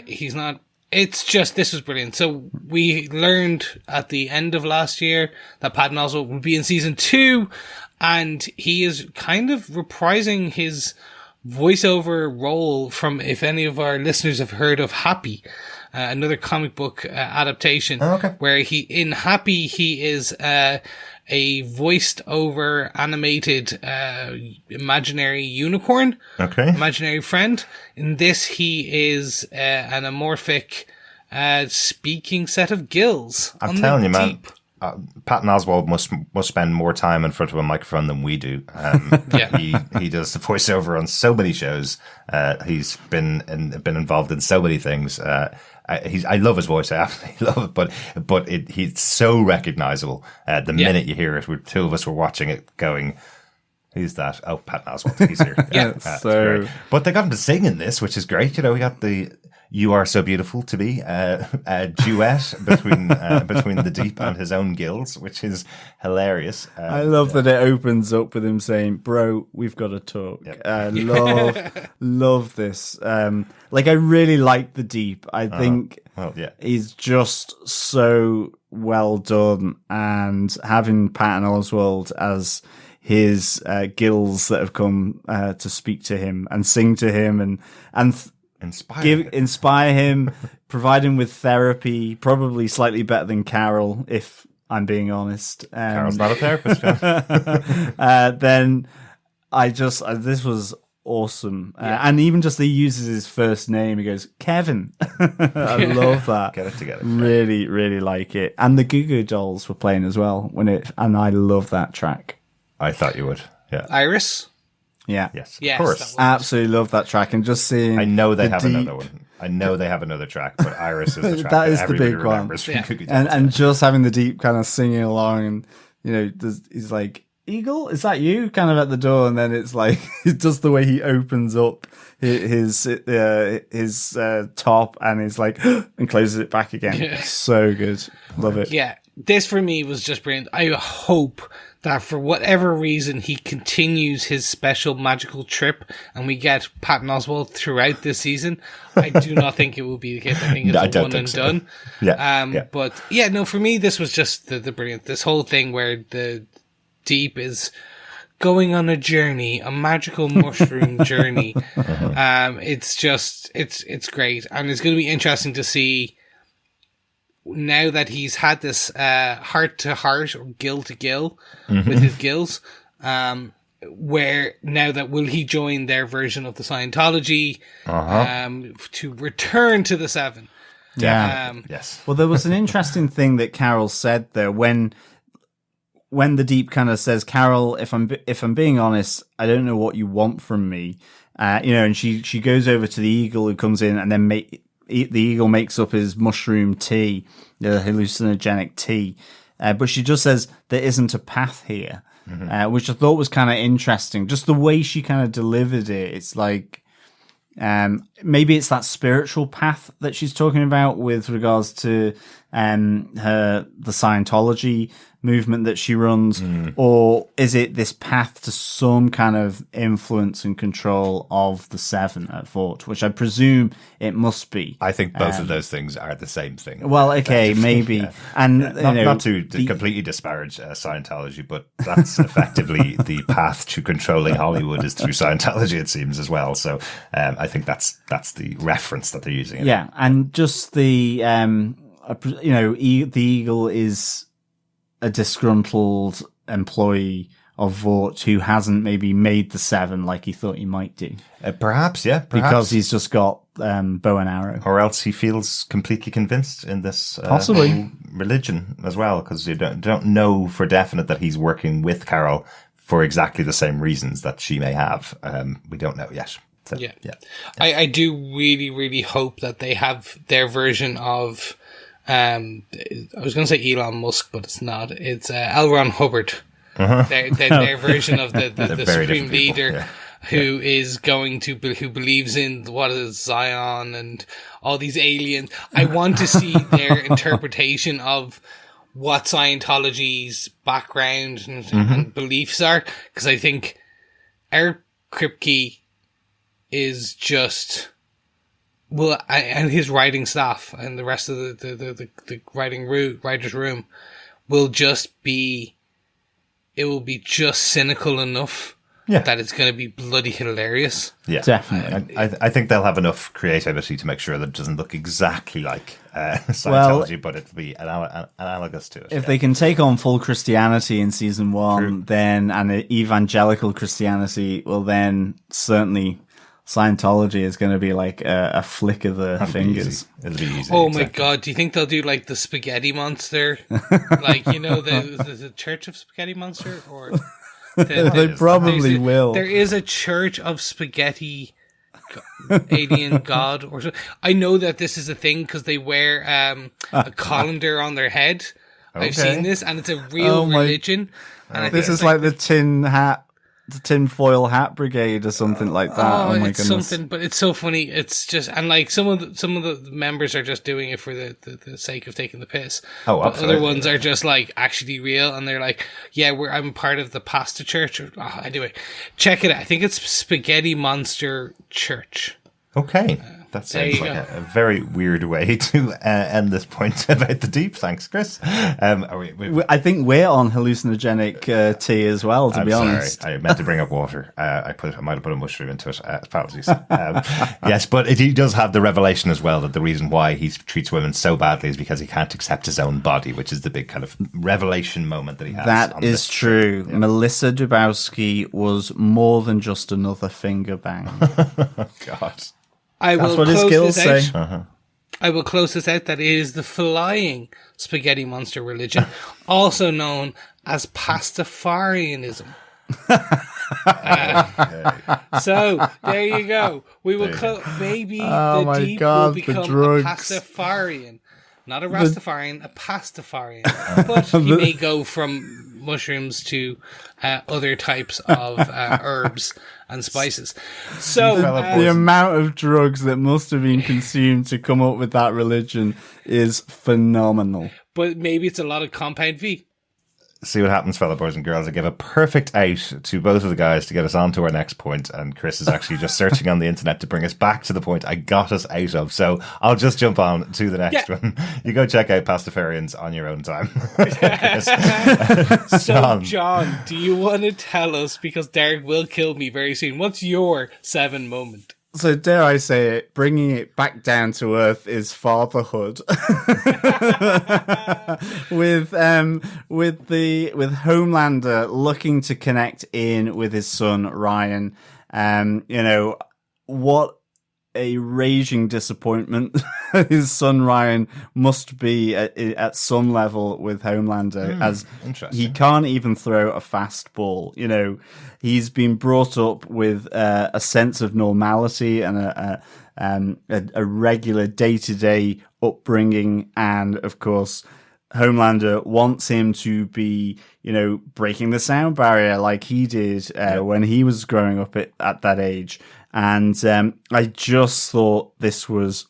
He's not. It's just, this was brilliant. So we learned at the end of last year that Patton Oswalt would be in season 2. And he is kind of reprising his voiceover role from, if any of our listeners have heard of Happy, another comic book adaptation, where in Happy, he is a voiced over animated imaginary unicorn, imaginary friend. In this, he is an amorphic speaking set of gills. I'm telling you, man. Patton Oswalt must spend more time in front of a microphone than we do. He does the voiceover on so many shows. He's been involved in so many things. I love his voice. I absolutely love it. But he's so recognizable. The minute you hear it, two of us were watching it, going, "Who's that?" Oh, Patton Oswalt. He's here. So great. But they got him to sing in this, which is great. We got the "You Are So Beautiful to Me" a duet between the Deep and his own gills, which is hilarious. I love that it opens up with him saying, "Bro, we've got to talk." Love this. I really like the Deep. I think he's just so well done, and having Patton Oswalt as his gills that have come to speak to him and sing to him and inspire him, provide him with therapy, probably slightly better than Carol, if I'm being honest. Carol's not a therapist. Then this was awesome. And even just he uses his first name, he goes, Kevin. I love that. Get it together. Really, really like it. And the Goo Goo Dolls were playing as well, and I love that track. I thought you would. Yeah. Iris? Yeah. Yes, of course. Absolutely love that track. And just seeing. I know they have another one. I know they have another track, but Iris is the track that is the big one. And just having the Deep kind of singing along, and he's like, "Eagle, is that you?" kind of at the door, and then it's like just the way he opens up his top and is like and closes it back again. Yeah. So good, love it. Yeah, this for me was just brilliant. I hope that for whatever reason he continues his special magical trip and we get Patton Oswalt throughout this season. I do not think it will be the case. I think it's one and done. Yeah. But yeah, no, for me this was just the brilliant. This whole thing where the Deep is going on a journey, a magical mushroom journey. It's just it's great, and it's going to be interesting to see now that he's had this heart to heart or gill to gill with his gills. Where now that will he join their version of the Scientology to return to the Seven? Yeah. Yes. Well, there was an interesting thing that Carol said there when the Deep kind of says, "Carol, if I'm being honest, I don't know what you want from me." And she goes over to the Eagle who comes in, and then the Eagle makes up his mushroom tea, the hallucinogenic tea. But she just says, "There isn't a path here." which I thought was kind of interesting. Just the way she kind of delivered it. It's like, maybe it's that spiritual path that she's talking about with regards to the Scientology movement that she runs, or is it this path to some kind of influence and control of the Seven at Vought, which I presume it must be. I think both of those things are the same thing. Well, okay, maybe. Yeah. And not to completely disparage Scientology, but that's effectively the path to controlling Hollywood is through Scientology, it seems, as well. So I think that's the reference that they're using. Yeah, and just the the Eagle is a disgruntled employee of Vought who hasn't maybe made the Seven like he thought he might do. Perhaps. Because he's just got bow and arrow. Or else he feels completely convinced in this possibly religion as well, because you don't know for definite that he's working with Carol for exactly the same reasons that she may have. We don't know yet. So, yeah. I do really, really hope that they have their version of I was going to say Elon Musk, but it's not. It's L. Ron Hubbard. Their version of the supreme leader who is going to who believes in what is Zion and all these aliens. I want to see their interpretation of what Scientology's background and beliefs are, because I think Eric Kripke is just. Well, and his writing staff and the rest of the writer's room will just be, it will be just cynical enough that it's going to be bloody hilarious. Yeah, definitely. I think they'll have enough creativity to make sure that it doesn't look exactly like Scientology, but it'll be analogous to it. If they can take on full Christianity in season 1, then and evangelical Christianity, well, then certainly Scientology is going to be like a flick of the fingers. It'll be easy. Oh my god! Do you think they'll do like the Spaghetti Monster, like the Church of Spaghetti Monster, or they probably will. There is a Church of Spaghetti alien god, or so. I know that this is a thing because they wear a colander on their head. Okay. I've seen this, and it's a real religion. And this is like the tin foil hat brigade or something like that. Oh my it's goodness. Something, but it's so funny. It's just, and like some of the members are just doing it for the sake of taking the piss. Oh, absolutely. Other ones are just like actually real, and they're like, yeah, I'm part of the pasta church. Anyway, check it out. I think it's Spaghetti Monster Church. Okay. That sounds like a very weird way to end this point about the deep. Thanks, Chris. I think we're on hallucinogenic tea as well, to be honest. Sorry, I meant to bring up water. I might have put a mushroom into it. Apologies. Yes, but he does have the revelation as well that the reason why he treats women so badly is because he can't accept his own body, which is the big kind of revelation moment that he has. That is true. Yeah. Melissa Dubowski was more than just another finger bang. God. That's what his skills say. I will close this out. That is the flying Spaghetti Monster religion, also known as Pastafarianism. So there you go. We will maybe the deep will become a Pastafarian, not a Rastafarian, a Pastafarian. But he may go from mushrooms to other types of herbs and spices. So the amount of drugs that must have been consumed to come up with that religion is phenomenal. But maybe it's a lot of compound V. See what happens, fellow boys and girls. I give a perfect out to both of the guys to get us on to our next point, and Chris is actually just searching on the internet to bring us back to the point I got us out of. So I'll just jump on to the next one. You go check out Pastafarians on your own time. So, John, do you want to tell us, because Darick will kill me very soon, what's your 7 moment? So dare I say it, bringing it back down to earth is fatherhood. with Homelander looking to connect in with his son Ryan. What a raging disappointment his son Ryan must be at some level with Homelander, as he can't even throw a fastball. He's been brought up with a sense of normality and a regular day-to-day upbringing, and of course Homelander wants him to be, breaking the sound barrier like he did when he was growing up at that age. And I just thought this was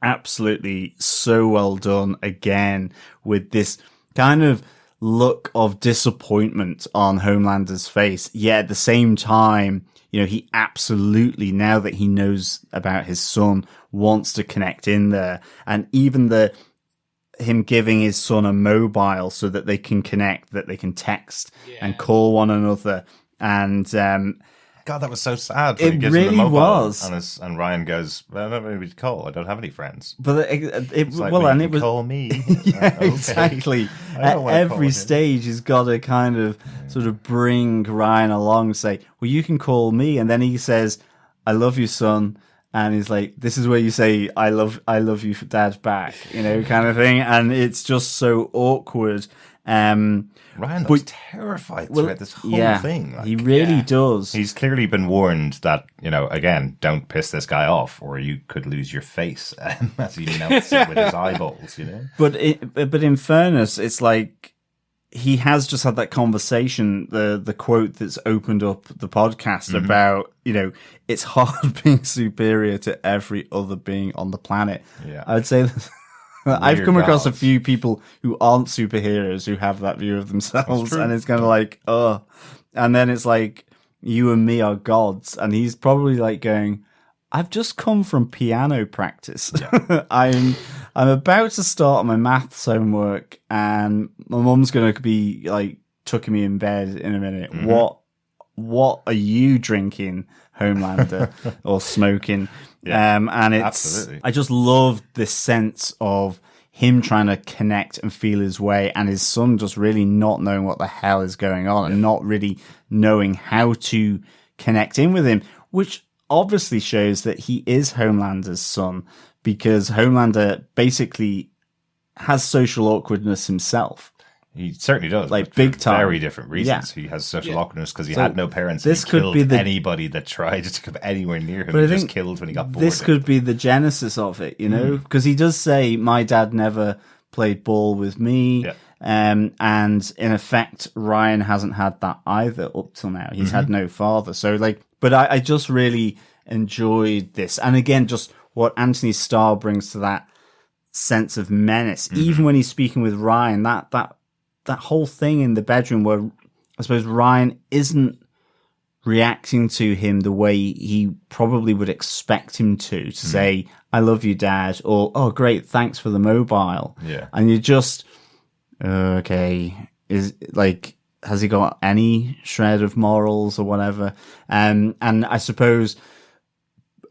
absolutely so well done again, with this kind of look of disappointment on Homelander's face. Yet at the same time, he absolutely, now that he knows about his son, wants to connect in there. And even him giving his son a mobile so that they can connect, that they can text and call one another. And God, that was so sad. It really was. And Ryan goes, "Well, I don't know who to call. I don't have any friends." But it was call me. Yeah, Okay. exactly. At every stage, he's got to kind of sort of bring Ryan along, say, "Well, you can call me," and then he says, "I love you, son." And he's like, "This is where you say, I love you, Dad, back," kind of thing. And it's just so awkward. Ryan looks terrified throughout this whole thing. He really does. He's clearly been warned that, again, don't piss this guy off or you could lose your face as he melts it with his eyeballs, But in fairness, it's like he has just had that conversation, the quote that's opened up the podcast about, it's hard being superior to every other being on the planet. Yeah. I would say that I've come across a few people who aren't superheroes who have that view of themselves, and it's kind of like, oh. And then it's like, you and me are gods. And he's probably like going, I've just come from piano practice. Yeah. I'm about to start my maths homework, and my mum's going to be like tucking me in bed in a minute. What are you drinking, Homelander, or smoking? Yeah, and it's, absolutely. I just love this sense of him trying to connect and feel his way, and his son just really not knowing what the hell is going on and not really knowing how to connect in with him, which obviously shows that he is Homelander's son, because Homelander basically has social awkwardness himself. He certainly does. Like, big time. Very different reasons. Yeah. He has social awkwardness because he had no parents. This he could killed be anybody that tried to come anywhere near him. He just killed when he got bored. This could be the genesis of it, because he does say, my dad never played ball with me. Yeah. And in effect, Ryan hasn't had that either up till now. He's had no father. So but I just really enjoyed this. And again, just what Anthony Starr brings to that sense of menace, even when he's speaking with Ryan, that whole thing in the bedroom where I suppose Ryan isn't reacting to him the way he probably would expect him to say, I love you, Dad, or, oh, great, thanks for the mobile. Yeah. And you just, okay, has he got any shred of morals or whatever? And I suppose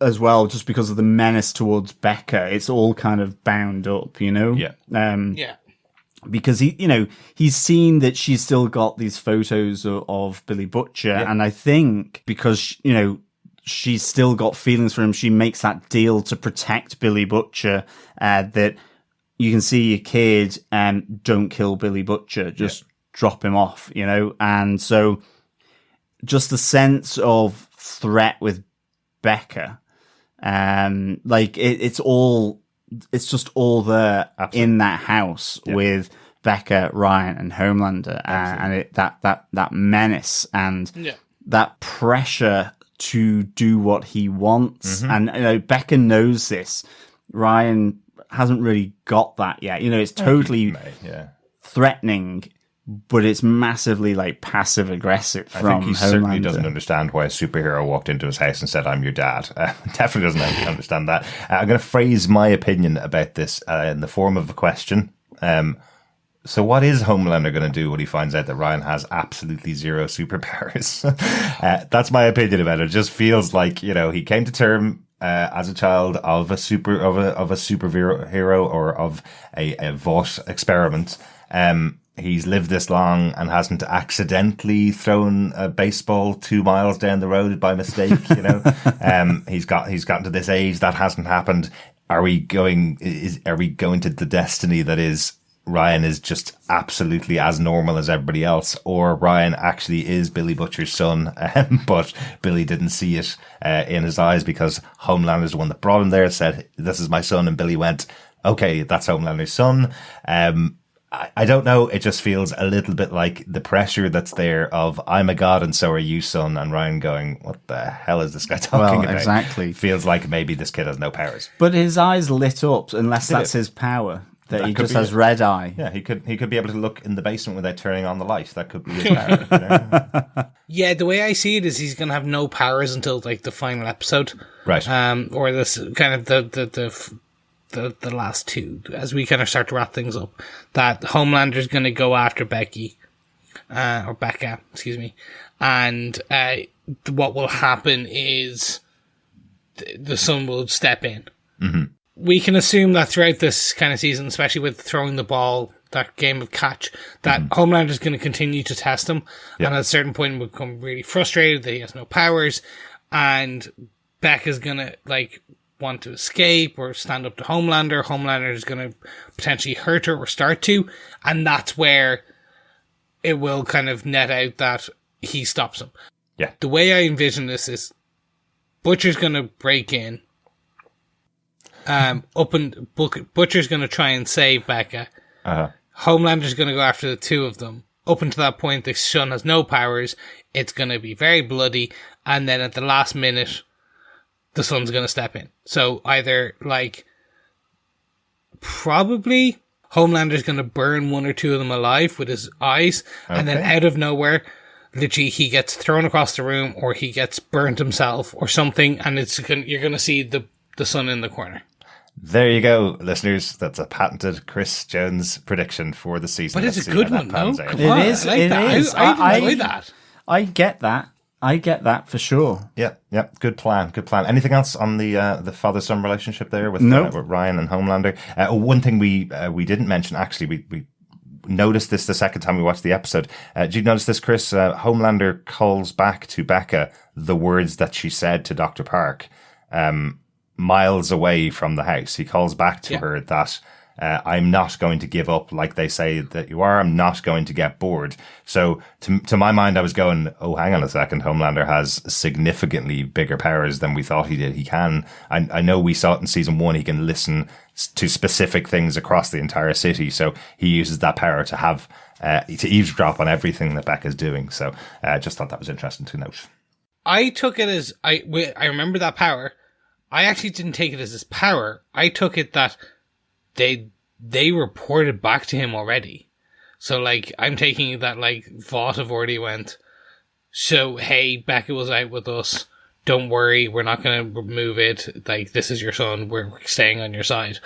as well, just because of the menace towards Becca, it's all kind of bound up, Yeah. Yeah. Because he's seen that she's still got these photos of Billy Butcher, and I think because she's still got feelings for him, she makes that deal to protect Billy Butcher. That you can see your kid, and don't kill Billy Butcher, just drop him off, And so, just the sense of threat with Becca, it's just all there in that house with Becca, Ryan, and Homelander, and that menace and that pressure to do what he wants. And Becca knows this. Ryan hasn't really got that yet. It's totally threatening, but it's massively passive aggressive from Homelander. I think he certainly doesn't understand why a superhero walked into his house and said, I'm your dad. Definitely doesn't understand that. I'm going to phrase my opinion about this in the form of a question. So what is Homelander going to do when he finds out that Ryan has absolutely zero superpowers? That's my opinion about it. It just feels like, he came to term as a child of a superhero or of a Vought experiment. He's lived this long and hasn't accidentally thrown a baseball 2 miles down the road by mistake. He's gotten to this age that hasn't happened. Are we going to the destiny that is Ryan is just absolutely as normal as everybody else, or Ryan actually is Billy Butcher's son, but Billy didn't see it in his eyes because Homelander's the one that brought him there, said, this is my son, and Billy went, okay, that's Homelander's son. I don't know. It just feels a little bit like the pressure that's there of I'm a god and so are you, son. And Ryan going, what the hell is this guy talking about? Exactly. Feels like maybe this kid has no powers. But his eyes lit up, unless that's his power. That he just has red eye. Yeah, he could be able to look in the basement without turning on the light. That could be his power. You know? Yeah, the way I see it is he's going to have no powers until like the final episode, right? Or this kind of the last two, as we kind of start to wrap things up. That Homelander's going to go after Becky, or Becca, excuse me, and what will happen is the son will step in. Mm-hmm. We can assume that throughout this kind of season, especially with throwing the ball, that game of catch, that Homelander's going to continue to test him, and at a certain point will become really frustrated that he has no powers, and Becca's going to like want to escape or stand up to Homelander. Homelander is going to potentially hurt her or start to, and that's where it will kind of net out that he stops him. Yeah. The way I envision this is Butcher's going to break in, Butcher's going to try and save Becca. Homelander's going to go after the two of them. Up until that point, the son has no powers. It's going to be very bloody. And then at the last minute, the son's going to step in. So either, like, probably Homelander's going to burn one or two of them alive with his eyes. Okay. And then out of nowhere, literally he gets thrown across the room or he gets burnt himself or something. And you're going to see the son in the corner. There you go, listeners. That's a patented Chris Jones prediction for the season. But it's a good one, no? It is. I enjoy that. I get that. I get that for sure. Yeah. Good plan. Anything else on the father-son relationship there with Ryan and Homelander? One thing we didn't mention, actually, we noticed this the second time we watched the episode. Did you notice this, Chris? Homelander calls back to Becca the words that she said to Dr. Park. Miles away from the house. He calls back to her that I'm not going to give up like they say that you are. I'm not going to get bored. So to my mind, I was going, oh, hang on a second. Homelander has significantly bigger powers than we thought he did. He can. I know we saw it in season 1. He can listen to specific things across the entire city. So he uses that power to have to eavesdrop on everything that Becca's doing. So I just thought that was interesting to note. I took it as I remember that power. I actually didn't take it as his power. I took it that they reported back to him already. So, like, I'm taking it that, like, Vought have already went, so, hey, Becca was out with us. Don't worry, we're not going to remove it. Like, this is your son. We're staying on your side.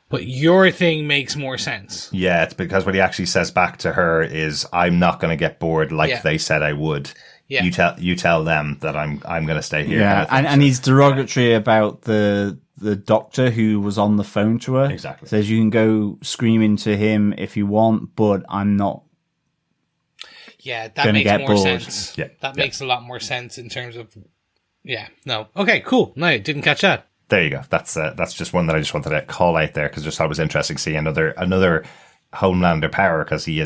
But your thing makes more sense. Yeah, it's because what he actually says back to her is, I'm not going to get bored like they said I would. Yeah. You tell them that I'm going to stay here. Yeah, and he's derogatory about the doctor who was on the phone to her. Exactly. Says you can go screaming to him if you want, but I'm not. Yeah, that makes more sense. Yeah, that makes a lot more sense in terms of. Yeah. No. Okay. Cool. No, didn't catch that. There you go. That's just one that I just wanted to call out there because I just thought it was interesting seeing another Homelander power, because he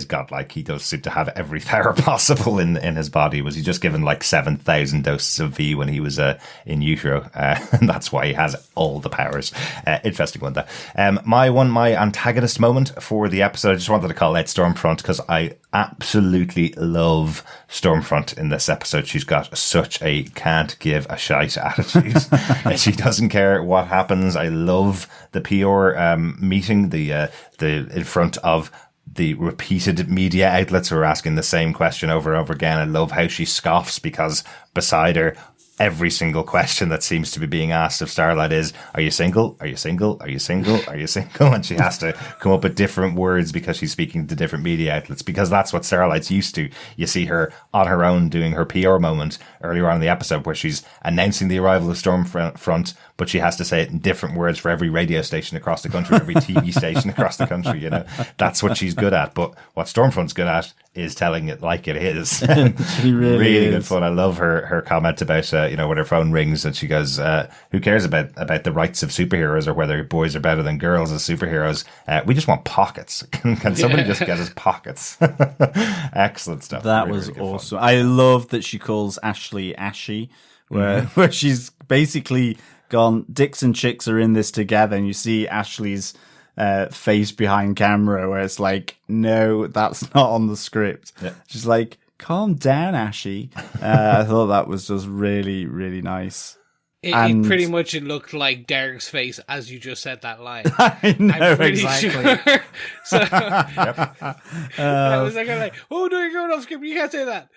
does seem to have every power possible in his body. Was he just given like 7,000 doses of V when he was in utero? And that's why he has all the powers. Interesting one there. My antagonist moment for the episode, I just wanted to call out Stormfront because I absolutely love Stormfront in this episode. She's got such a can't give a shite attitude. She doesn't care what happens. I love the PR meeting, the in front of the repeated media outlets who are asking the same question over and over again. I love how she scoffs because beside her, every single question that seems to be being asked of Starlight is, are you single? Are you single? Are you single? Are you single? And she has to come up with different words because she's speaking to different media outlets, because that's what Starlight's used to. You see her on her own doing her PR moment earlier on in the episode where she's announcing the arrival of Stormfront, but she has to say it in different words for every radio station across the country, every TV station across the country. You know, that's what she's good at. But what Stormfront's good at is telling it like it is. She really good fun. I love her comment about when her phone rings and she goes, who cares about the rights of superheroes or whether boys are better than girls as superheroes? We just want pockets. Can somebody just get us pockets? Excellent stuff. That really, was really awesome. Fun. I love that she calls Ashley Ashy, where she's basically gone, dicks and chicks are in this together, and you see Ashley's face behind camera where it's like, no, that's not on the script. Yeah. She's like, calm down, Ashy. I thought that was just really, really nice. It pretty much looked like Darick's face as you just said that line. I know, I'm pretty exactly. sure. So I was like, oh no, you're going off script. You can't say that.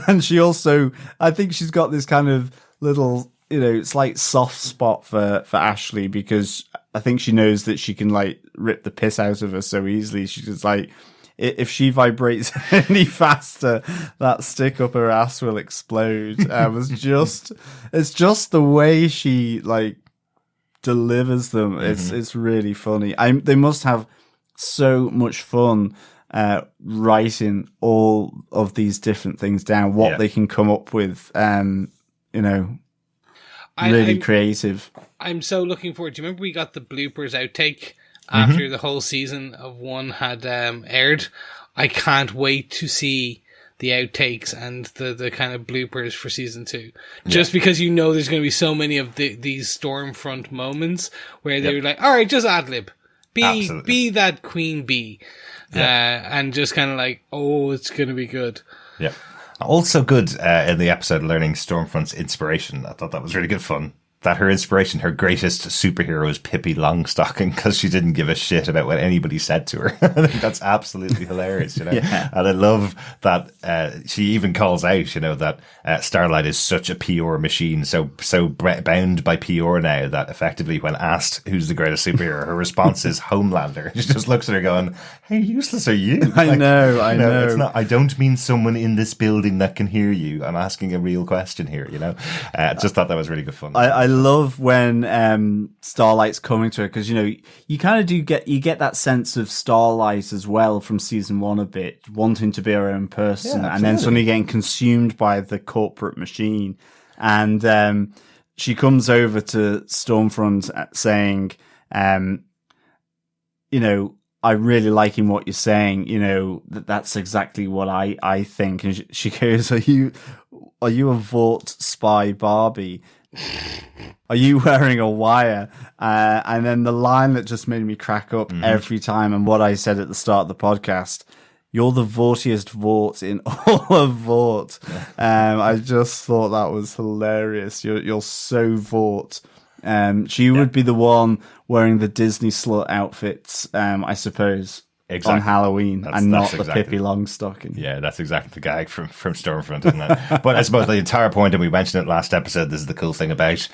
And she also, I think she's got this kind of little, slight soft spot for Ashley, because I think she knows that she can like rip the piss out of her so easily. She's just like, if she vibrates any faster, that stick up her ass will explode. It's just the way she like delivers them. It's really funny. They must have so much fun writing all of these different things down. What they can come up with, really creative. I'm so looking forward. Do you remember we got the bloopers outtake after the whole season of one had aired? I can't wait to see the outtakes and the kind of bloopers for season 2. Just because there's going to be so many of these Stormfront moments where they're like, all right, just ad-lib. Be that Queen Bee. And just kind of like, oh, it's going to be good. Yeah. Also good in the episode learning Stormfront's inspiration. I thought that was really good fun. That her inspiration, her greatest superhero is Pippi Longstocking, because she didn't give a shit about what anybody said to her. I think that's absolutely hilarious, Yeah. And I love that she even calls out, that Starlight is such a PR machine, so bound by PR now that effectively when asked who's the greatest superhero, her response is Homelander. She just looks at her going, how useless are you? I know. It's not, I don't mean someone in this building that can hear you. I'm asking a real question here, Just thought that was really good fun. I love when Starlight's coming to her, because you kind of do get that sense of Starlight as well from season 1 a bit, wanting to be her own person, and then suddenly getting consumed by the corporate machine. And she comes over to Stormfront saying, I really like in what you're saying, that's exactly what I think. And she goes, are you a Vought spy Barbie? Are you wearing a wire? And then the line that just made me crack up every time, and what I said at the start of the podcast, you're the Vaughttiest Vought in all of Vought. I just thought that was hilarious. You're so Vought. She would be the one wearing the Disney slut outfits, I suppose, on Halloween, and not the Pippi Longstocking. Yeah, that's exactly the gag from Stormfront, isn't it? But I suppose the entire point, and we mentioned it last episode, this is the cool thing about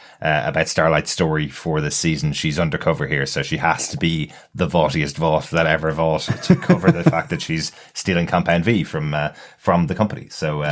Starlight's story for this season. She's undercover here, so she has to be the Vaughttiest Vought that ever Vought to cover the fact that she's stealing Compound V from the company. So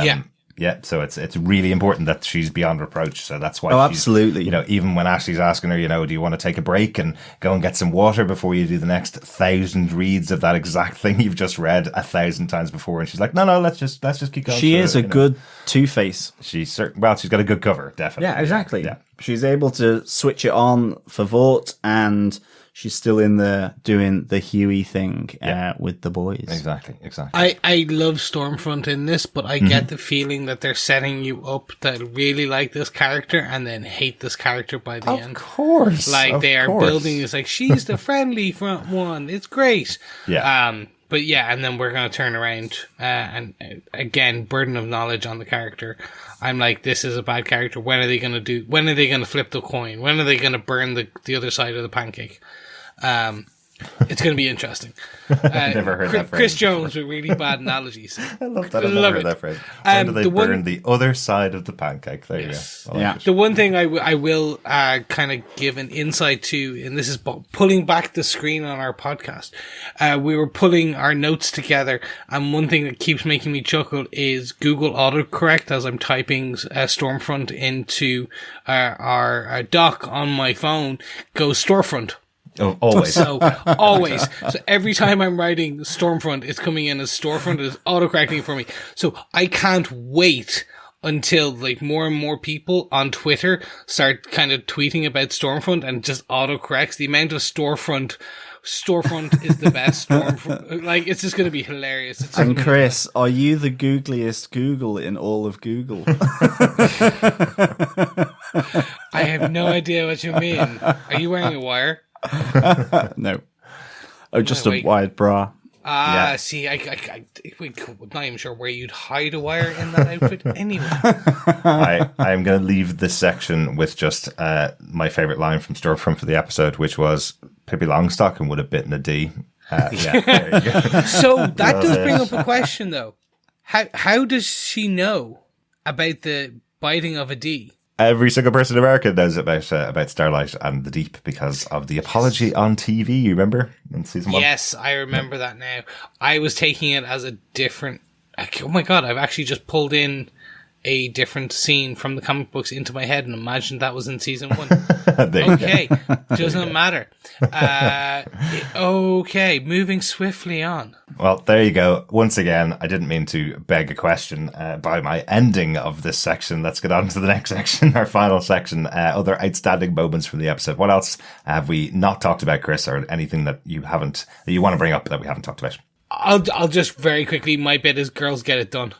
yeah, so it's really important that she's beyond reproach. So that's why she's, absolutely. Even when Ashley's asking her, do you want to take a break and go and get some water before you do the next 1,000 reads of that exact thing you've just read 1,000 times before? And she's like, no, let's just keep going. She is a good Two-Face. She's got a good cover, definitely. Yeah, exactly. Yeah. She's able to switch it on for Vought, and she's still in there doing the Hughie thing with the boys. Exactly. I love Stormfront in this, but I get the feeling that they're setting you up to really like this character and then hate this character by the end. Of course. They are building this, like, she's the friendly front one. It's great. Yeah. But yeah, and then we're going to turn around and again, burden of knowledge on the character. I'm like, this is a bad character. When are they going to flip the coin? When are they going to burn the other side of the pancake? It's going to be interesting. Never heard that phrase. Chris Jones with really bad analogies. I love that. I've never heard that phrase. When do they burn the other side of the pancake? There you go. Yeah. The one thing I will kind of give an insight to, and this is pulling back the screen on our podcast. We were pulling our notes together, and one thing that keeps making me chuckle is Google autocorrect as I'm typing Stormfront into our doc on my phone goes Storefront. Oh, always. So every time I'm writing Stormfront, it's coming in as Storefront. It's autocorrecting for me. So I can't wait until like more and more people on Twitter start kind of tweeting about Stormfront and just autocorrects. The amount of Storefront is the best Stormfront. Like, it's just going to be hilarious. And Chris, are you the googliest Google in all of Google? I have no idea what you mean. Are you wearing a wire? No. Oh, just a wide bra. See, I'm not even sure where you'd hide a wire in that outfit anyway. I'm going to leave this section with just my favourite line from Stormfront for the episode, which was Pippi Longstocking would have bitten a D. There you go. So that does bring up a question, though. How does she know about the biting of a D? Every single person in America knows about Starlight and the Deep because of the apology on TV. You remember in season 1? Yes, I remember that now. I was taking it as a different. Oh my god! I've actually just pulled in a different scene from the comic books into my head and imagined that was in season 1. Okay, doesn't matter. Okay, moving swiftly on. Well, there you go. Once again, I didn't mean to beg a question by my ending of this section. Let's get on to the next section, our final section. Other outstanding moments from the episode. What else have we not talked about, Chris, or anything that you want to bring up that we haven't talked about? I'll just very quickly. My bit is girls get it done.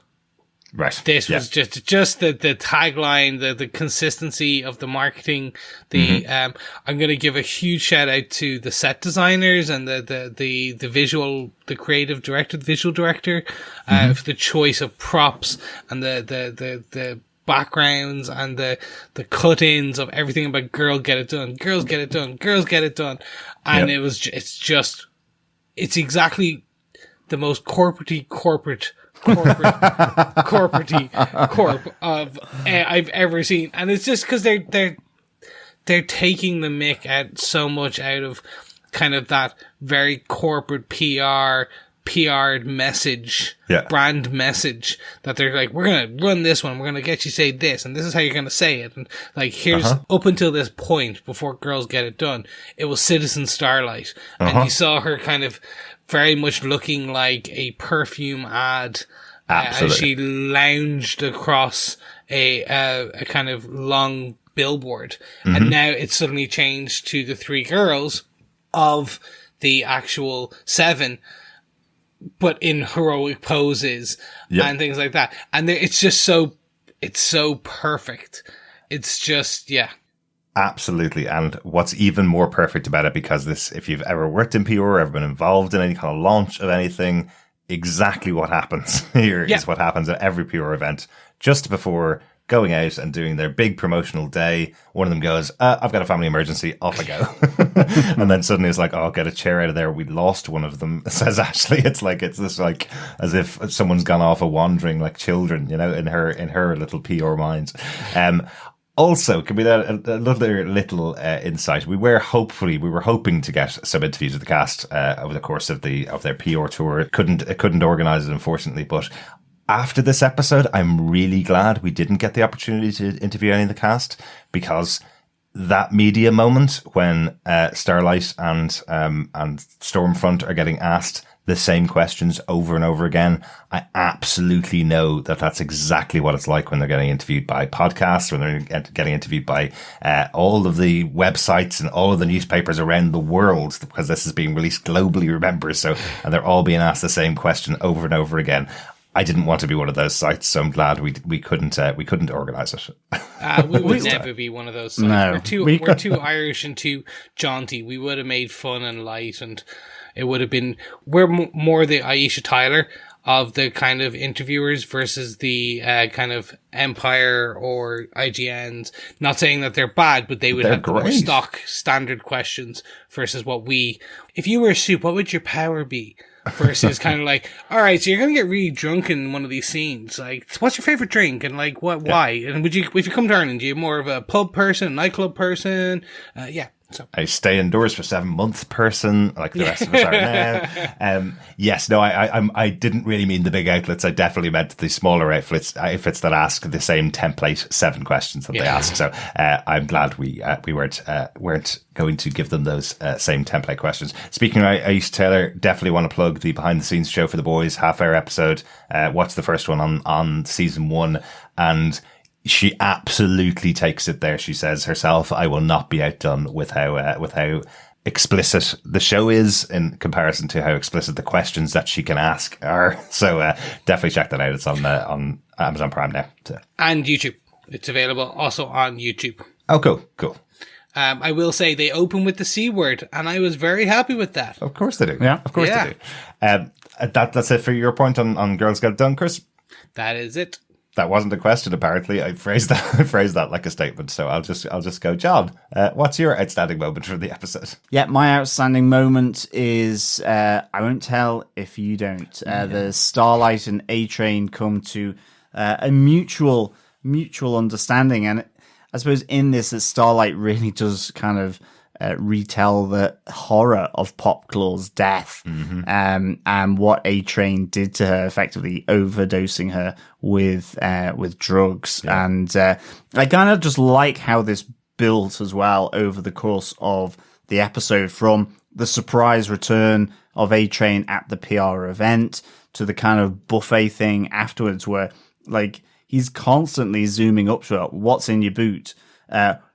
Right. This was just the tagline, the consistency of the marketing. I'm going to give a huge shout out to the set designers and the creative director, the visual director, for the choice of props and the backgrounds and the cut-ins of everything about girl get it done, girls get it done, girls get it done. And it's exactly the most corporate of I've ever seen, and it's just because they're taking the mick out so much out of kind of that very corporate PR'd message, brand message that they're like, we're gonna run this one, we're gonna get you say this, and this is how you're gonna say it, and like here's up until this point before girls get it done, it was Citizen Starlight, and you saw her kind of very much looking like a perfume ad as she lounged across a kind of long billboard. And now it's suddenly changed to the 3 girls of the actual 7, but in heroic poses and things like that. And it's just it's so perfect. It's just, Absolutely. And what's even more perfect about it, because this, if you've ever worked in PR or ever been involved in any kind of launch of anything, exactly what happens here is what happens at every PR event. Just before going out and doing their big promotional day, one of them goes, I've got a family emergency, off I go. And then suddenly it's like, oh, get a chair out of there. We lost one of them, says Ashley. It's just like as if someone's gone off a wandering like children, you know, in her little PR mind. Also, can we get another little insight? We were hoping to get some interviews with the cast over the course of their PR tour. It couldn't organise it, unfortunately. But after this episode, I'm really glad we didn't get the opportunity to interview any of the cast, because that media moment when Starlight and Stormfront are getting asked the same questions over and over again, I absolutely know that that's exactly what it's like when they're getting interviewed by podcasts, when they're getting interviewed by all of the websites and all of the newspapers around the world, because this is being released globally, remember? And they're all being asked the same question over and over again. I didn't want to be one of those sites, so I'm glad we couldn't organise it. We would never be one of those sites. No, we're too Irish and too jaunty. We would have made fun and light, and it would have been, we're more the Aisha Tyler of the kind of interviewers versus the kind of Empire or IGNs. Not saying that they're bad, but they're have more stock standard questions versus if you were a soup, what would your power be? Versus kind of like, all right, so you're going to get really drunk in one of these scenes. Like, what's your favorite drink? And like, why? And if you come to Ireland, are you more of a pub person, nightclub person? So I stay indoors for 7 months person, like the rest of us are now. Yes, no, I didn't really mean the big outlets. I definitely meant the smaller outfits that ask the same template 7 questions that they ask. So I'm glad we weren't going to give them those same template questions. Speaking of Aisha Taylor, definitely want to plug the behind the scenes show for the boys, half-hour episode. Watch the first one on season 1, and she absolutely takes it there. She says herself, I will not be outdone with how explicit the show is in comparison to how explicit the questions that she can ask are. So definitely check that out. It's on Amazon Prime now. So. And YouTube. It's available also on YouTube. Oh, cool. I will say they open with the C word, and I was very happy with that. Of course they do. Yeah. Of course they do. That's it for your point on Girls Get It Done, Chris? That is it. That wasn't a question, apparently. I phrased that like a statement. So I'll just go, John, what's your outstanding moment from the episode? Yeah, my outstanding moment is, I won't tell if you don't. The Starlight and A-Train come to a mutual understanding. And I suppose in this, that Starlight really does kind of retell the horror of Popclaw's death, and what A-Train did to her, effectively overdosing her with drugs. Yeah. And I kind of just like how this built as well over the course of the episode, from the surprise return of A-Train at the PR event to the kind of buffet thing afterwards, where like he's constantly zooming up to her. What's in your boot?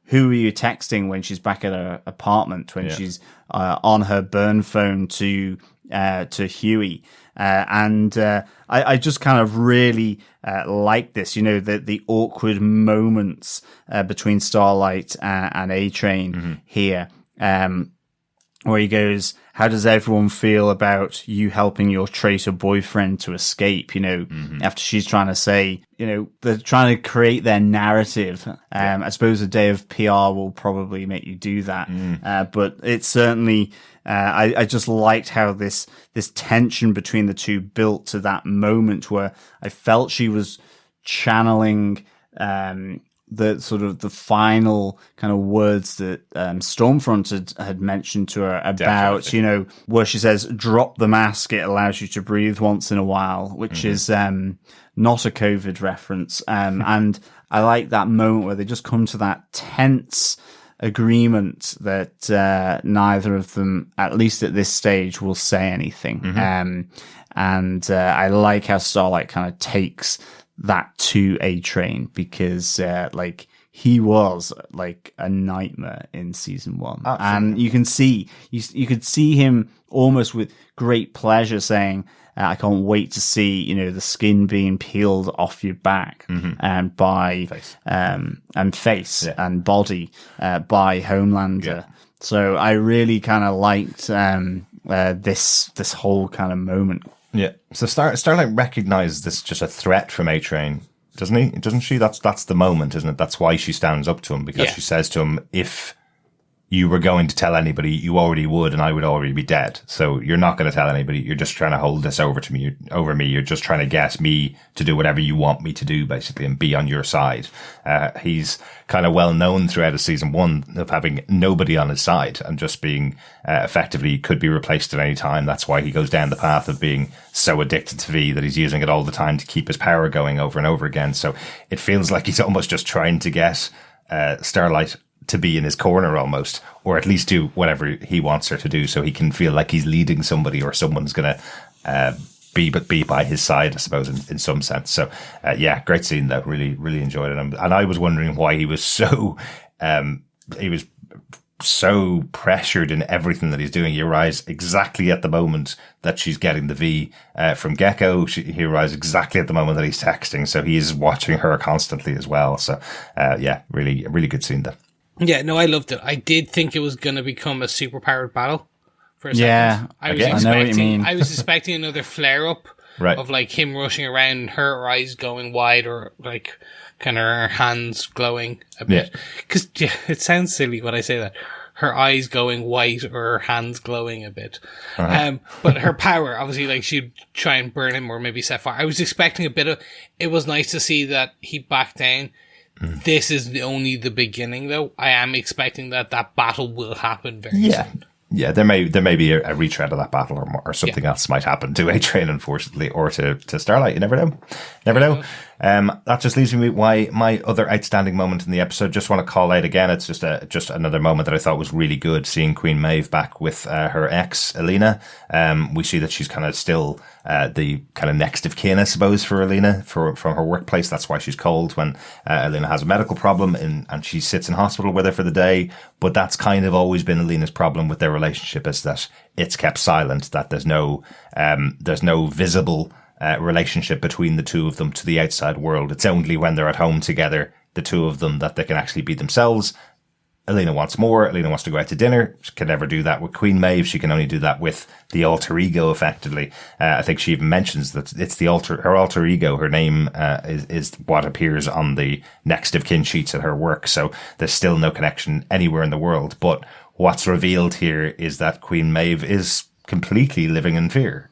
Who are you texting when she's back at her apartment, when she's on her burn phone to Hughie? I just kind of really like this, the awkward moments between Starlight and A-Train here, where he goes, how does everyone feel about you helping your traitor boyfriend to escape? After she's trying to say, they're trying to create their narrative. I suppose a day of PR will probably make you do that. But it's certainly, I just liked how this tension between the two built to that moment where I felt she was channeling, the sort of the final kind of words that Stormfront had mentioned to her about, definitely, where she says, drop the mask, it allows you to breathe once in a while, which is not a COVID reference. And I like that moment where they just come to that tense agreement that neither of them, at least at this stage, will say anything. And I like how Starlight kind of takes that to A-Train, because he was like a nightmare in season 1. Absolutely. And you can see you could see him almost with great pleasure saying, I can't wait to see the skin being peeled off your back and by face. And body by Homelander. Yeah. So I really kind of liked this whole kind of moment. Yeah. So Starlight recognizes this just a threat from A-Train, doesn't he? Doesn't she? That's the moment, isn't it? That's why she stands up to him, because she says to him, if you were going to tell anybody, you already would, and I would already be dead. So you're not going to tell anybody. You're just trying to hold this over me. You're just trying to get me to do whatever you want me to do, basically, and be on your side. He's kind of well known throughout season 1 of having nobody on his side and just being effectively could be replaced at any time. That's why he goes down the path of being so addicted to V that he's using it all the time to keep his power going over and over again. So it feels like he's almost just trying to get Starlight to be in his corner almost, or at least do whatever he wants her to do, so he can feel like he's leading somebody, or someone's going to be by his side, I suppose, in some sense. So great scene though. Really, really enjoyed it. And I was wondering why he was so pressured in everything that he's doing. He arrives exactly at the moment that she's getting the V from Gecko. He arrives exactly at the moment that he's texting, so he's watching her constantly as well. So really, really good scene there. Yeah, no, I loved it. I did think it was going to become a superpowered battle for a second. Yeah, I know what you mean. I was expecting another flare up of like him rushing around, her eyes going wide, or like kind of her hands glowing a bit. Because it sounds silly when I say that. Her eyes going white or her hands glowing a bit. But her power, obviously, like she'd try and burn him or maybe set fire. I was expecting a bit of, it was nice to see that he backed down. This is only the beginning, though. I am expecting that battle will happen very soon. Yeah, there may be a retread of that battle, or something else might happen to A-Train, unfortunately, or to Starlight. You never know. That just leaves me with my other outstanding moment in the episode. Just want to call out again. It's just another moment that I thought was really good. Seeing Queen Maeve back with her ex Elena. We see that she's kind of still the kind of next of kin, I suppose, for Elena from her workplace. That's why she's called when Elena has a medical problem and she sits in hospital with her for the day. But that's kind of always been Elena's problem with their relationship, is that it's kept silent. That there's no visible relationship between the two of them to the outside world. It's only when they're at home together, the two of them, that they can actually be themselves. Alina wants more. Alina wants to go out to dinner. She can never do that with Queen Maeve. She can only do that with the alter ego, effectively. I think she even mentions that it's her alter ego. Her name is what appears on the next of kin sheets at her work. So there's still no connection anywhere in the world. But what's revealed here is that Queen Maeve is completely living in fear.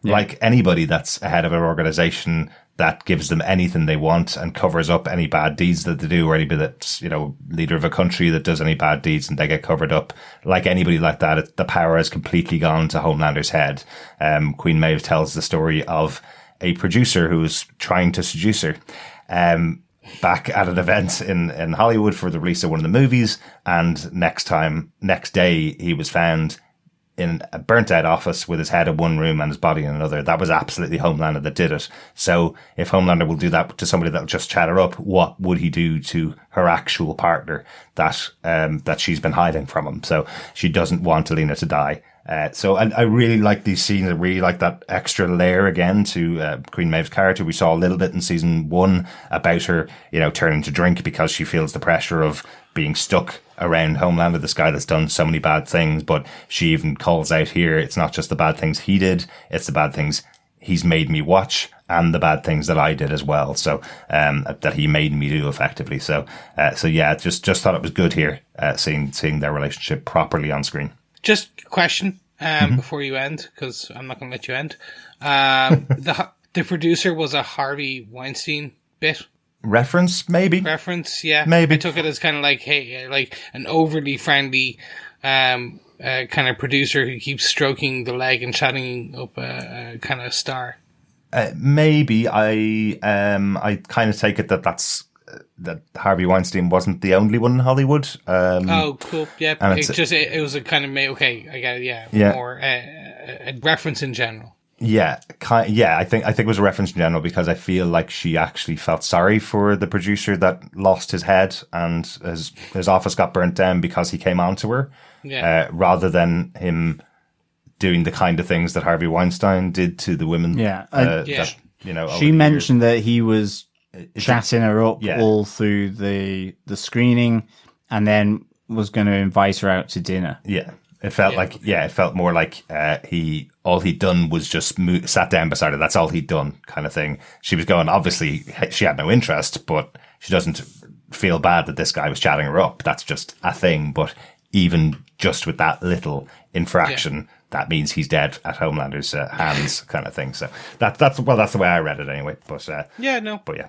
Like anybody that's ahead of an organization that gives them anything they want and covers up any bad deeds that they do, or anybody that's, leader of a country that does any bad deeds and they get covered up. Like anybody like that, the power has completely gone to Homelander's head. Queen Maeve tells the story of a producer who was trying to seduce her, back at an event in Hollywood for the release of one of the movies. And next day he was found in a burnt out office with his head in one room and his body in another. That was absolutely Homelander that did it. So if Homelander will do that to somebody that'll just chat her up, what would he do to her actual partner that she's been hiding from him? So she doesn't want Alina to die. So I really like these scenes. I really like that extra layer again to Queen Maeve's character. We saw a little bit in season 1 about her, turning to drink because she feels the pressure of being stuck around Homelander, this guy that's done so many bad things. But she even calls out here, it's not just the bad things he did, it's the bad things he's made me watch and the bad things that I did as well. So, that he made me do effectively. So yeah, just thought it was good here, seeing their relationship properly on screen. Just a question, before you end, because I'm not going to let you end. The producer was a Harvey Weinstein bit. Reference, maybe. Yeah. Maybe. I took it as kind of like, hey, like an overly friendly kind of producer who keeps stroking the leg and chatting up a kind of star. Maybe. I kind of take it that Harvey Weinstein wasn't the only one in Hollywood. Oh, cool. Yeah. And it was a kind of, okay, I got it. Yeah. More a reference in general. Yeah, I think it was a reference in general because I feel like she actually felt sorry for the producer that lost his head and his office got burnt down because he came on to her, rather than him doing the kind of things that Harvey Weinstein did to the women. She mentioned that he was chatting her up all through the screening, and then was going to invite her out to dinner. Yeah. It felt more like all he'd done was just sat down beside her. That's all he'd done, kind of thing. She was going, obviously, she had no interest, but she doesn't feel bad that this guy was chatting her up. That's just a thing. But even just with that little infraction, that means he's dead at Homelander's hands, kind of thing. So that's the way I read it anyway. But I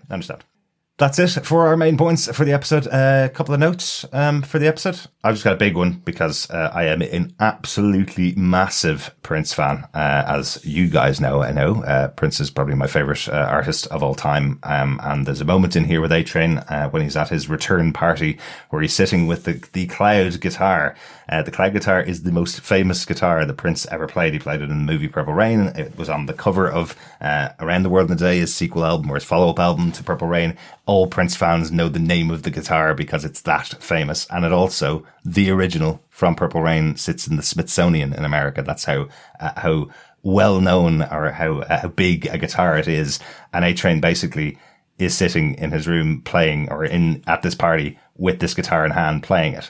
understand. That's it for our main points for the episode. A couple of notes for the episode. I've just got a big one because I am an absolutely massive Prince fan. As you guys know, I know Prince is probably my favourite artist of all time. And there's a moment in here with A-Train when he's at his return party where he's sitting with the Cloud guitar. The Cloud guitar is the most famous guitar that Prince ever played. He played it in the movie Purple Rain. It was on the cover of Around the World in a Day, his sequel album or his follow-up album to Purple Rain. All Prince fans know the name of the guitar because it's that famous. And it also, the original from Purple Rain, sits in the Smithsonian in America. That's how well known or how big a guitar it is. And A-Train basically is sitting in his room playing at this party with this guitar in hand playing it.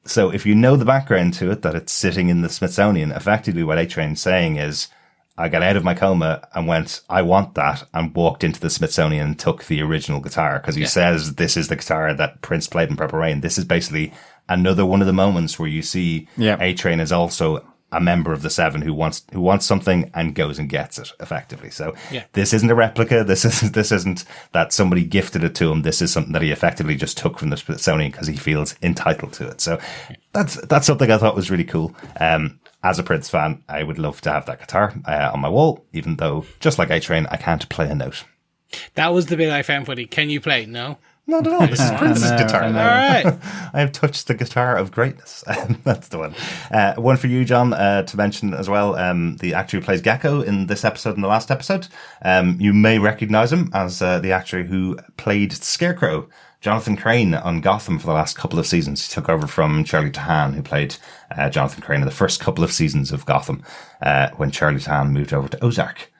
So if you know the background to it, that it's sitting in the Smithsonian, effectively what A-Train's saying is, I got out of my coma and went, I want that, and walked into the Smithsonian and took the original guitar, because he says this is the guitar that Prince played in Purple Rain. This is basically another one of the moments where you see A-Train is also a member of the Seven who wants something and goes and gets it effectively. So this isn't a replica. This isn't that somebody gifted it to him. This is something that he effectively just took from the Smithsonian because he feels entitled to it. So that's something I thought was really cool. As a Prince fan, I would love to have that guitar on my wall, even though, just like A-Train, I can't play a note. That was the bit I found funny. Can you play? No? Not at all. This is Prince's guitar now. All right. I have touched the guitar of greatness. That's the one. One for you, John, to mention as well. The actor who plays Gecko in this episode and the last episode. You may recognize him as the actor who played Scarecrow, Jonathan Crane, on Gotham for the last couple of seasons. He took over from Charlie Tahan, who played Jonathan Crane in the first couple of seasons of Gotham, when Charlie Tahan moved over to Ozark,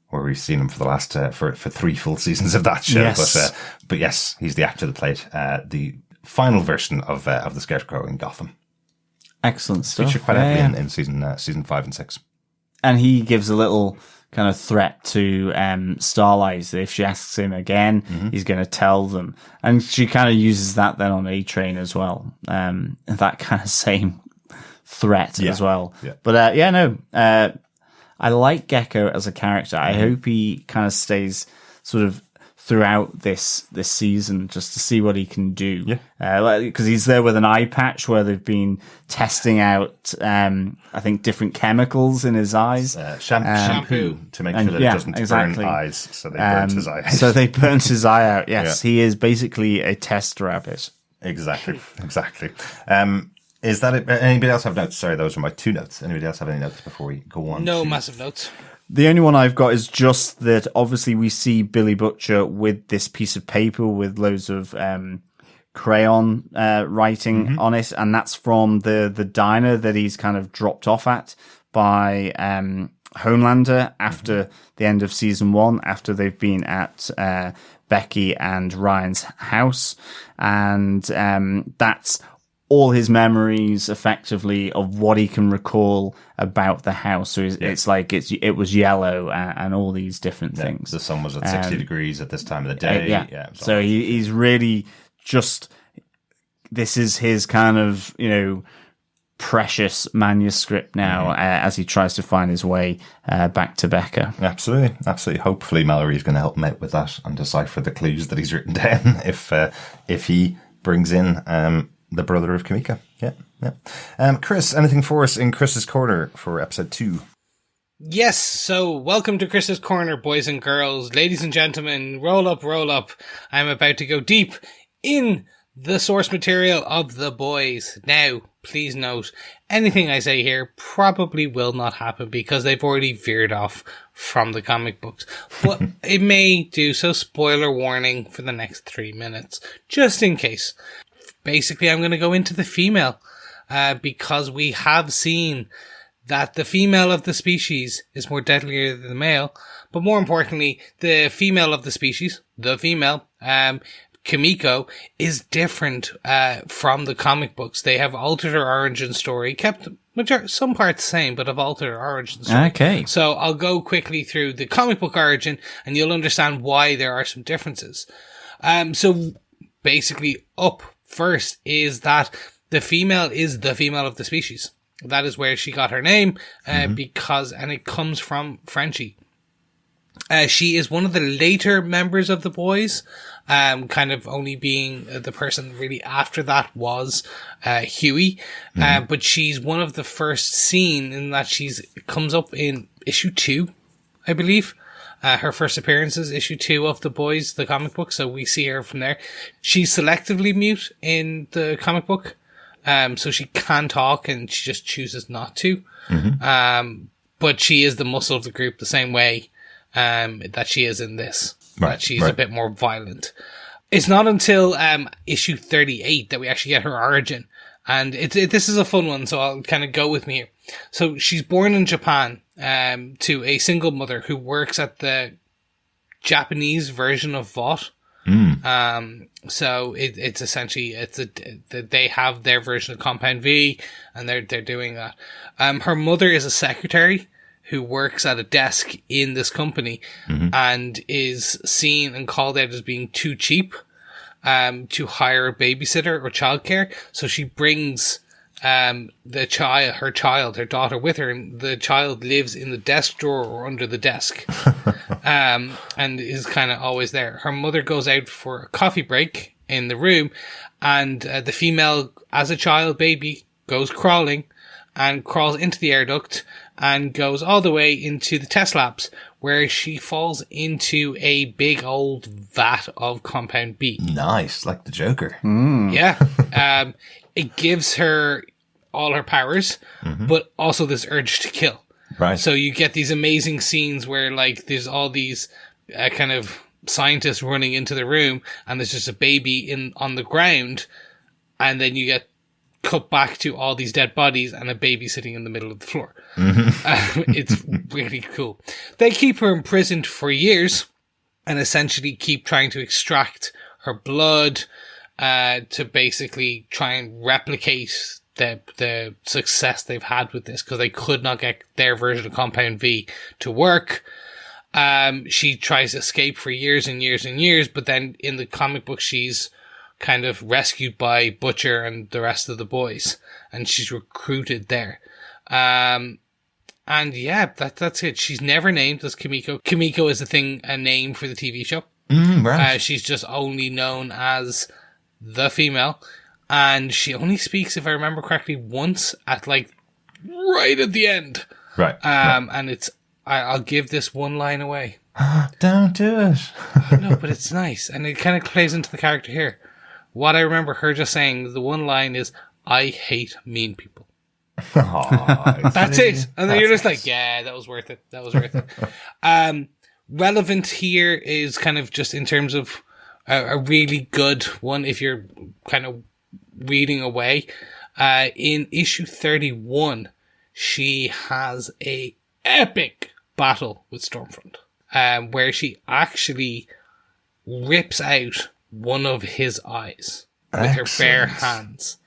where we've seen him for the last for 3 full seasons of that show. Yes. But yes, he's the actor that played the final version of the Scarecrow in Gotham. Excellent stuff. Featured quite heavily in season 5 and 6. And he gives a little kind of threat to Starlight that if she asks him again, he's going to tell them. And she kind of uses that then on A-Train as well. That kind of same threat as well. Yeah. But I like Gecko as a character. I hope he kind of stays sort of throughout this season just to see what he can do. Yeah. Because he's there with an eye patch where they've been testing out, I think, different chemicals in his eyes. Shampoo to make sure that it doesn't burn eyes. So they burnt his eye out. So they burnt his eye out, yes. Yeah. He is basically a test rabbit. Exactly. Is that it? Anybody else have notes? Sorry, those are my 2 notes. Anybody else have any notes before we go on? No massive notes. The only one I've got is just that obviously we see Billy Butcher with this piece of paper with loads of crayon writing on it, and that's from the diner that he's kind of dropped off at by Homelander after the end of season 1, after they've been at Becky and Ryan's house, and that's all his memories effectively of what he can recall about the house. So it's like it was yellow and all these different things. The sun was at 60 degrees at this time of the day. So he's really just, this is his kind of, precious manuscript now as he tries to find his way back to Becca. Absolutely. Hopefully Mallory's going to help him out with that and decipher the clues that he's written down if he brings in the brother of Kimiko. Yeah. Chris, anything for us in Chris's Corner for episode 2? Yes, so welcome to Chris's Corner, boys and girls, ladies and gentlemen, roll up. I'm about to go deep in the source material of The Boys. Now, please note, anything I say here probably will not happen because they've already veered off from the comic books. But it may do so, spoiler warning for the next 3 minutes, just in case. Basically, I'm going to go into the female, because we have seen that the female of the species is more deadlier than the male. But more importantly, the female of the species, Kimiko, is different from the comic books. They have altered her origin story, kept some parts the same, but have altered her origin story. Okay. So I'll go quickly through the comic book origin, and you'll understand why there are some differences. So basically, up first is that the female is the female of the species. That is where she got her name, and it comes from Frenchie. She is one of the later members of the Boys, kind of only being the person really after that was Hughie. But she's one of the first seen in that comes up in issue 2, I believe. Her first appearance is issue 2 of The Boys, the comic book, so we see her from there. She's selectively mute in the comic book, so she can talk and she just chooses not to. But she is the muscle of the group the same way that she is in this. That she's a bit more violent. It's not until issue 38 that we actually get her origin. And this is a fun one, so I'll kind of go with me here. So she's born in Japan to a single mother who works at the Japanese version of Vought. So it's essentially they have their version of Compound V, and they're doing that. Her mother is a secretary who works at a desk in this company and is seen and called out as being too cheap to hire a babysitter or childcare. So she brings her daughter with her, and the child lives in the desk drawer or under the desk and is kind of always there. Her mother goes out for a coffee break in the room, and the female, as a child baby, goes crawling and crawls into the air duct and goes all the way into the test labs, where she falls into a big old vat of Compound B. Nice, like the Joker. Yeah. It gives her all her powers, but also this urge to kill. Right. So you get these amazing scenes where, like, there's all these kind of scientists running into the room, and there's just a baby on the ground, and then you get cut back to all these dead bodies and a baby sitting in the middle of the floor. It's really cool. They keep her imprisoned for years and essentially keep trying to extract her blood to basically try and replicate the success they've had with this, because they could not get their version of Compound V to work. She tries to escape for years and years and years, but then in the comic book she's kind of rescued by Butcher and the rest of the boys, and she's recruited there. And yeah, that's it. She's never named as Kimiko. Kimiko is a name for the TV show. Right. She's just only known as the female, and she only speaks, if I remember correctly, once at right at the end. Right. And I'll give this one line away. Don't do it. No, but it's nice, and it kind of plays into the character here. What I remember her just saying, the one line is, "I hate mean people." That's it. And then you're just like, yeah, that was worth it. That was worth it. Relevant here is kind of just in terms of a really good one if you're kind of reading away. In issue 31, she has a epic battle with Stormfront, where she actually rips out one of his eyes with her bare hands.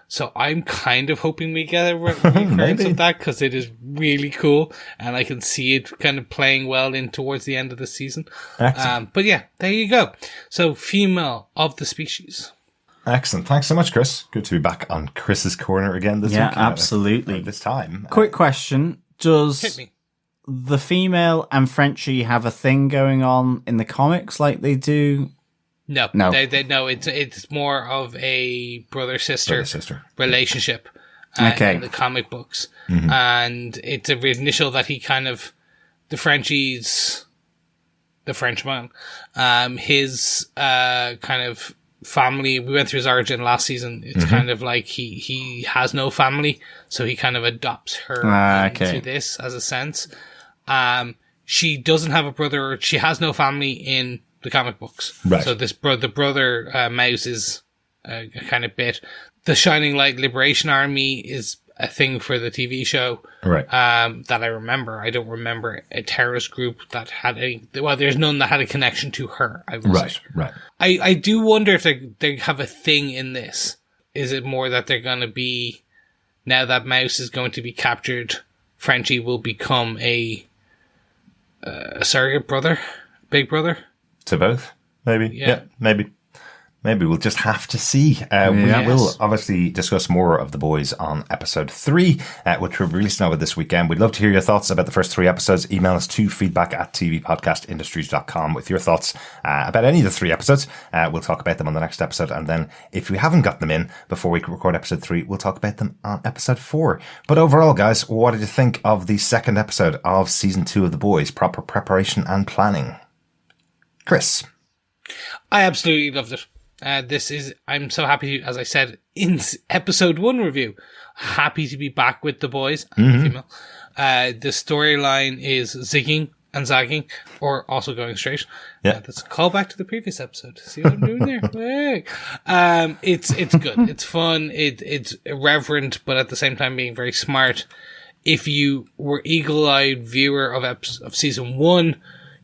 So I'm kind of hoping we get a recurrence of that, because it is really cool, and I can see it kind of playing well in towards the end of the season. But yeah, there you go. So female of the species. Excellent. Thanks so much, Chris. Good to be back on Chris's Corner again this week. Yeah, absolutely. This time. Quick question. Does Hit me. the female and Frenchie have a thing going on in the comics like they do? No. No. It's more of a brother-sister relationship Okay. in the comic books. And it's an initial that he kind of, the Frenchie's, the Frenchman, his kind of family, we went through his origin last season. It's kind of like he has no family, so he kind of adopts her into this as a sense. She doesn't have a brother, or she has no family in the comic books. Right. So the brother Mouse is a kind of bit. The Shining Light Liberation Army is a thing for the TV show. Right. That I remember. I don't remember a terrorist group that had there's none that had a connection to her, I would say. Right. I do wonder if they have a thing in this. Is it more that they're going to be, now that Mouse is going to be captured, Frenchie will become a surrogate brother? Big brother? To both, maybe. Yeah. Maybe. Maybe we'll just have to see. We will obviously discuss more of The Boys on episode 3, which we're releasing over this weekend. We'd love to hear your thoughts about the first 3 episodes. Email us to feedback@tvpodcastindustries.com with your thoughts about any of the 3 episodes. We'll talk about them on the next episode. And then if we haven't got them in before we record episode 3, we'll talk about them on episode 4. But overall, guys, what did you think of the second episode of season 2 of The Boys? Proper preparation and planning. Chris. I absolutely loved it. I'm so happy, as I said in episode 1 review, happy to be back with the boys and the female. The storyline is zigging and zagging, or also going straight. Yeah. That's a callback to the previous episode. See what I'm doing there? Hey. It's good. It's fun. It's irreverent, but at the same time being very smart. If you were eagle-eyed viewer of season 1,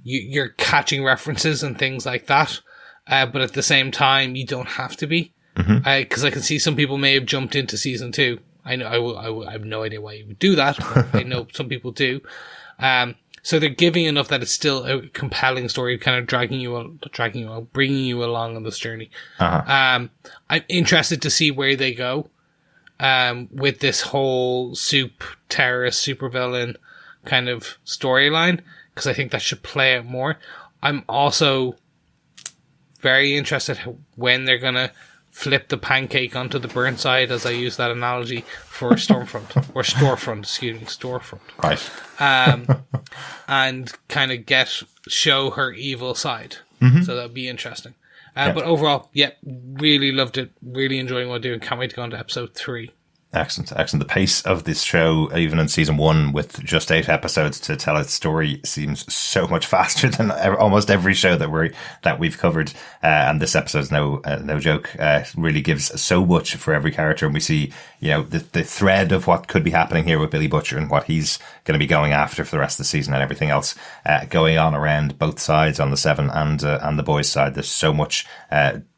you're catching references and things like that. But at the same time, you don't have to be. Because I can see some people may have jumped into season 2. I know I have no idea why you would do that, but I know some people do. So they're giving enough that it's still a compelling story, kind of bringing you along on this journey. I'm interested to see where they go with this whole terrorist, supervillain kind of storyline, because I think that should play out more. I'm also very interested when they're going to flip the pancake onto the burnt side, as I use that analogy, for Stormfront, or Storefront, Storefront. Right. And kind of show her evil side. So that'd be interesting. But overall, really loved it. Really enjoying what I'm doing. Can't wait to go on to episode 3. Excellent. The pace of this show, even in season 1, with just 8 episodes to tell its story, seems so much faster than almost every show that we've covered. And this episode's no joke. Really gives so much for every character, and we see, the thread of what could be happening here with Billy Butcher and what he's going to be going after for the rest of the season, and everything else going on around both sides on the Seven and the Boys side. There's so much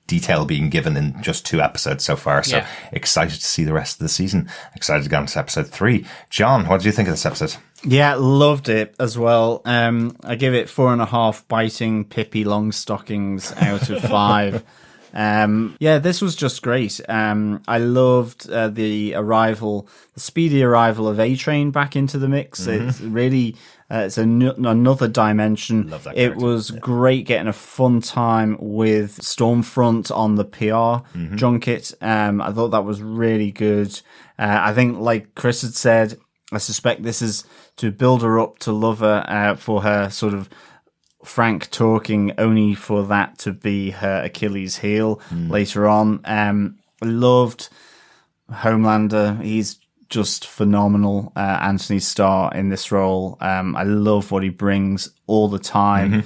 detail being given in just 2 episodes so far. So excited to see the rest of the season. Excited to get on to episode 3. John, what did you think of this episode? Yeah, loved it as well. I give it 4.5 biting Pippi Longstockings out of 5. Yeah, this was just great. I loved the speedy arrival of A-Train back into the mix. It's really, it's another dimension. Love that it character. was great getting a fun time with Stormfront on the PR junket. I thought that was really good. I think, like Chris had said, I suspect this is to build her up to love her for her sort of frank talking, only for that to be her Achilles heel later on. I loved Homelander. He's just phenomenal. Anthony Starr in this role. I love what he brings all the time.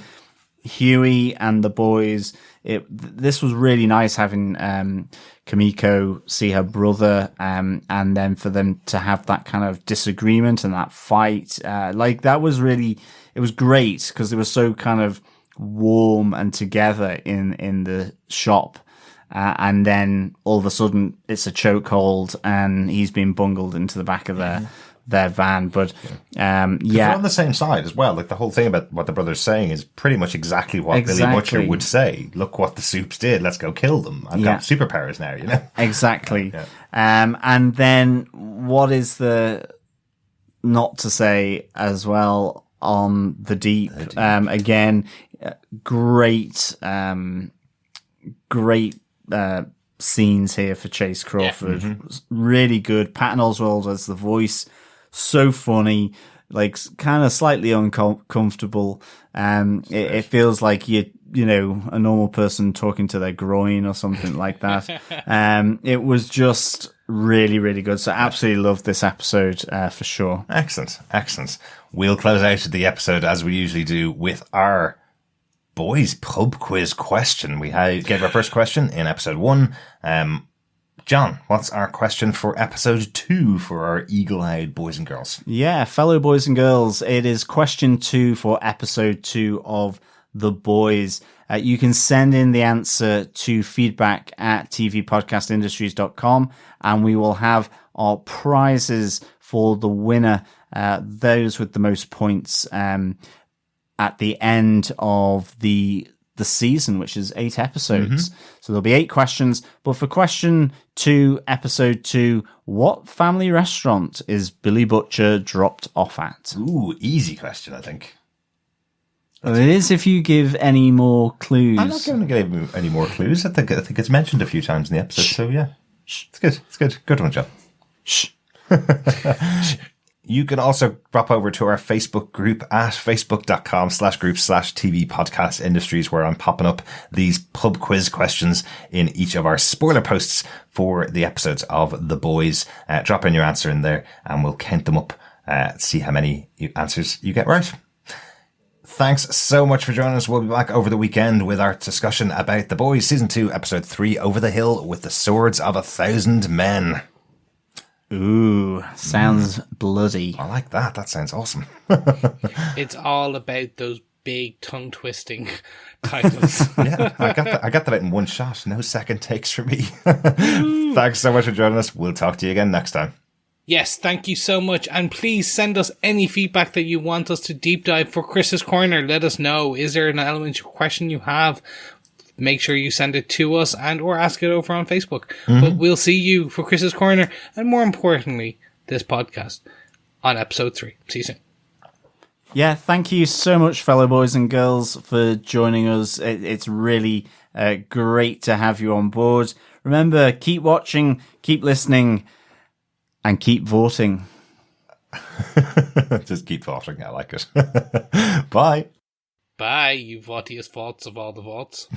Hughie and the boys. This was really nice having Kamiko see her brother, and then for them to have that kind of disagreement and that fight. That was really, it was great because they were so kind of warm and together in the shop. And then all of a sudden it's a chokehold and he's been bungled into the back of their van. But they're on the same side as well. Like the whole thing about what the brother's saying is pretty much exactly what Billy Butcher would say. Look what the Soups did. Let's go kill them. I've got superpowers now, you know? Exactly. And then what is the not to say as well on the deep? Again, great scenes here for Chase Crawford. Really good. Patton Oswalt as the voice. So funny, like kind of slightly uncomfortable. It feels like you know, a normal person talking to their groin or something like that. It was just really, really good. So absolutely loved this episode for sure. Excellent. We'll close out the episode as we usually do with our boys pub quiz question. We gave our first question in episode 1. John, what's our question for episode 2 for our eagle-eyed boys and girls? Yeah, fellow boys and girls, it is question 2 for episode 2 of The Boys. You can send in the answer to feedback@tvpodcastindustries.com, and we will have our prizes for the winner, those with the most points, at the end of the season, which is 8 episodes. So there'll be 8 questions. But for question 2, episode 2, what family restaurant is Billy Butcher dropped off at? Ooh, easy question, I think. Well, it is if you give any more clues. I'm not going to give any more clues. I think it's mentioned a few times in the episode. So yeah, it's good. Good one, John. Shh. You can also drop over to our Facebook group at facebook.com/group/TV Podcast Industries, where I'm popping up these pub quiz questions in each of our spoiler posts for the episodes of The Boys. Drop in your answer in there and we'll count them up, see how many answers you get right. Thanks so much for joining us. We'll be back over the weekend with our discussion about The Boys, Season 2, Episode 3, Over the Hill with the Swords of 1,000 Men. Ooh, sounds bloody. I like that. That sounds awesome. It's all about those big tongue-twisting titles. Yeah, I got that out in one shot. No second takes for me. Thanks so much for joining us. We'll talk to you again next time. Yes, thank you so much. And please send us any feedback that you want us to deep dive for Chris's Corner. Let us know. Is there an element or question you have? Make sure you send it to us and or ask it over on Facebook. But we'll see you for Chris's Corner and, more importantly, this podcast on episode 3. See you soon. Yeah, thank you so much, fellow boys and girls, for joining us. It's really great to have you on board. Remember, keep watching, keep listening, and keep voting. Just keep voting. I like it. Bye. Bye, you Voughtiest vaults of all the vaults.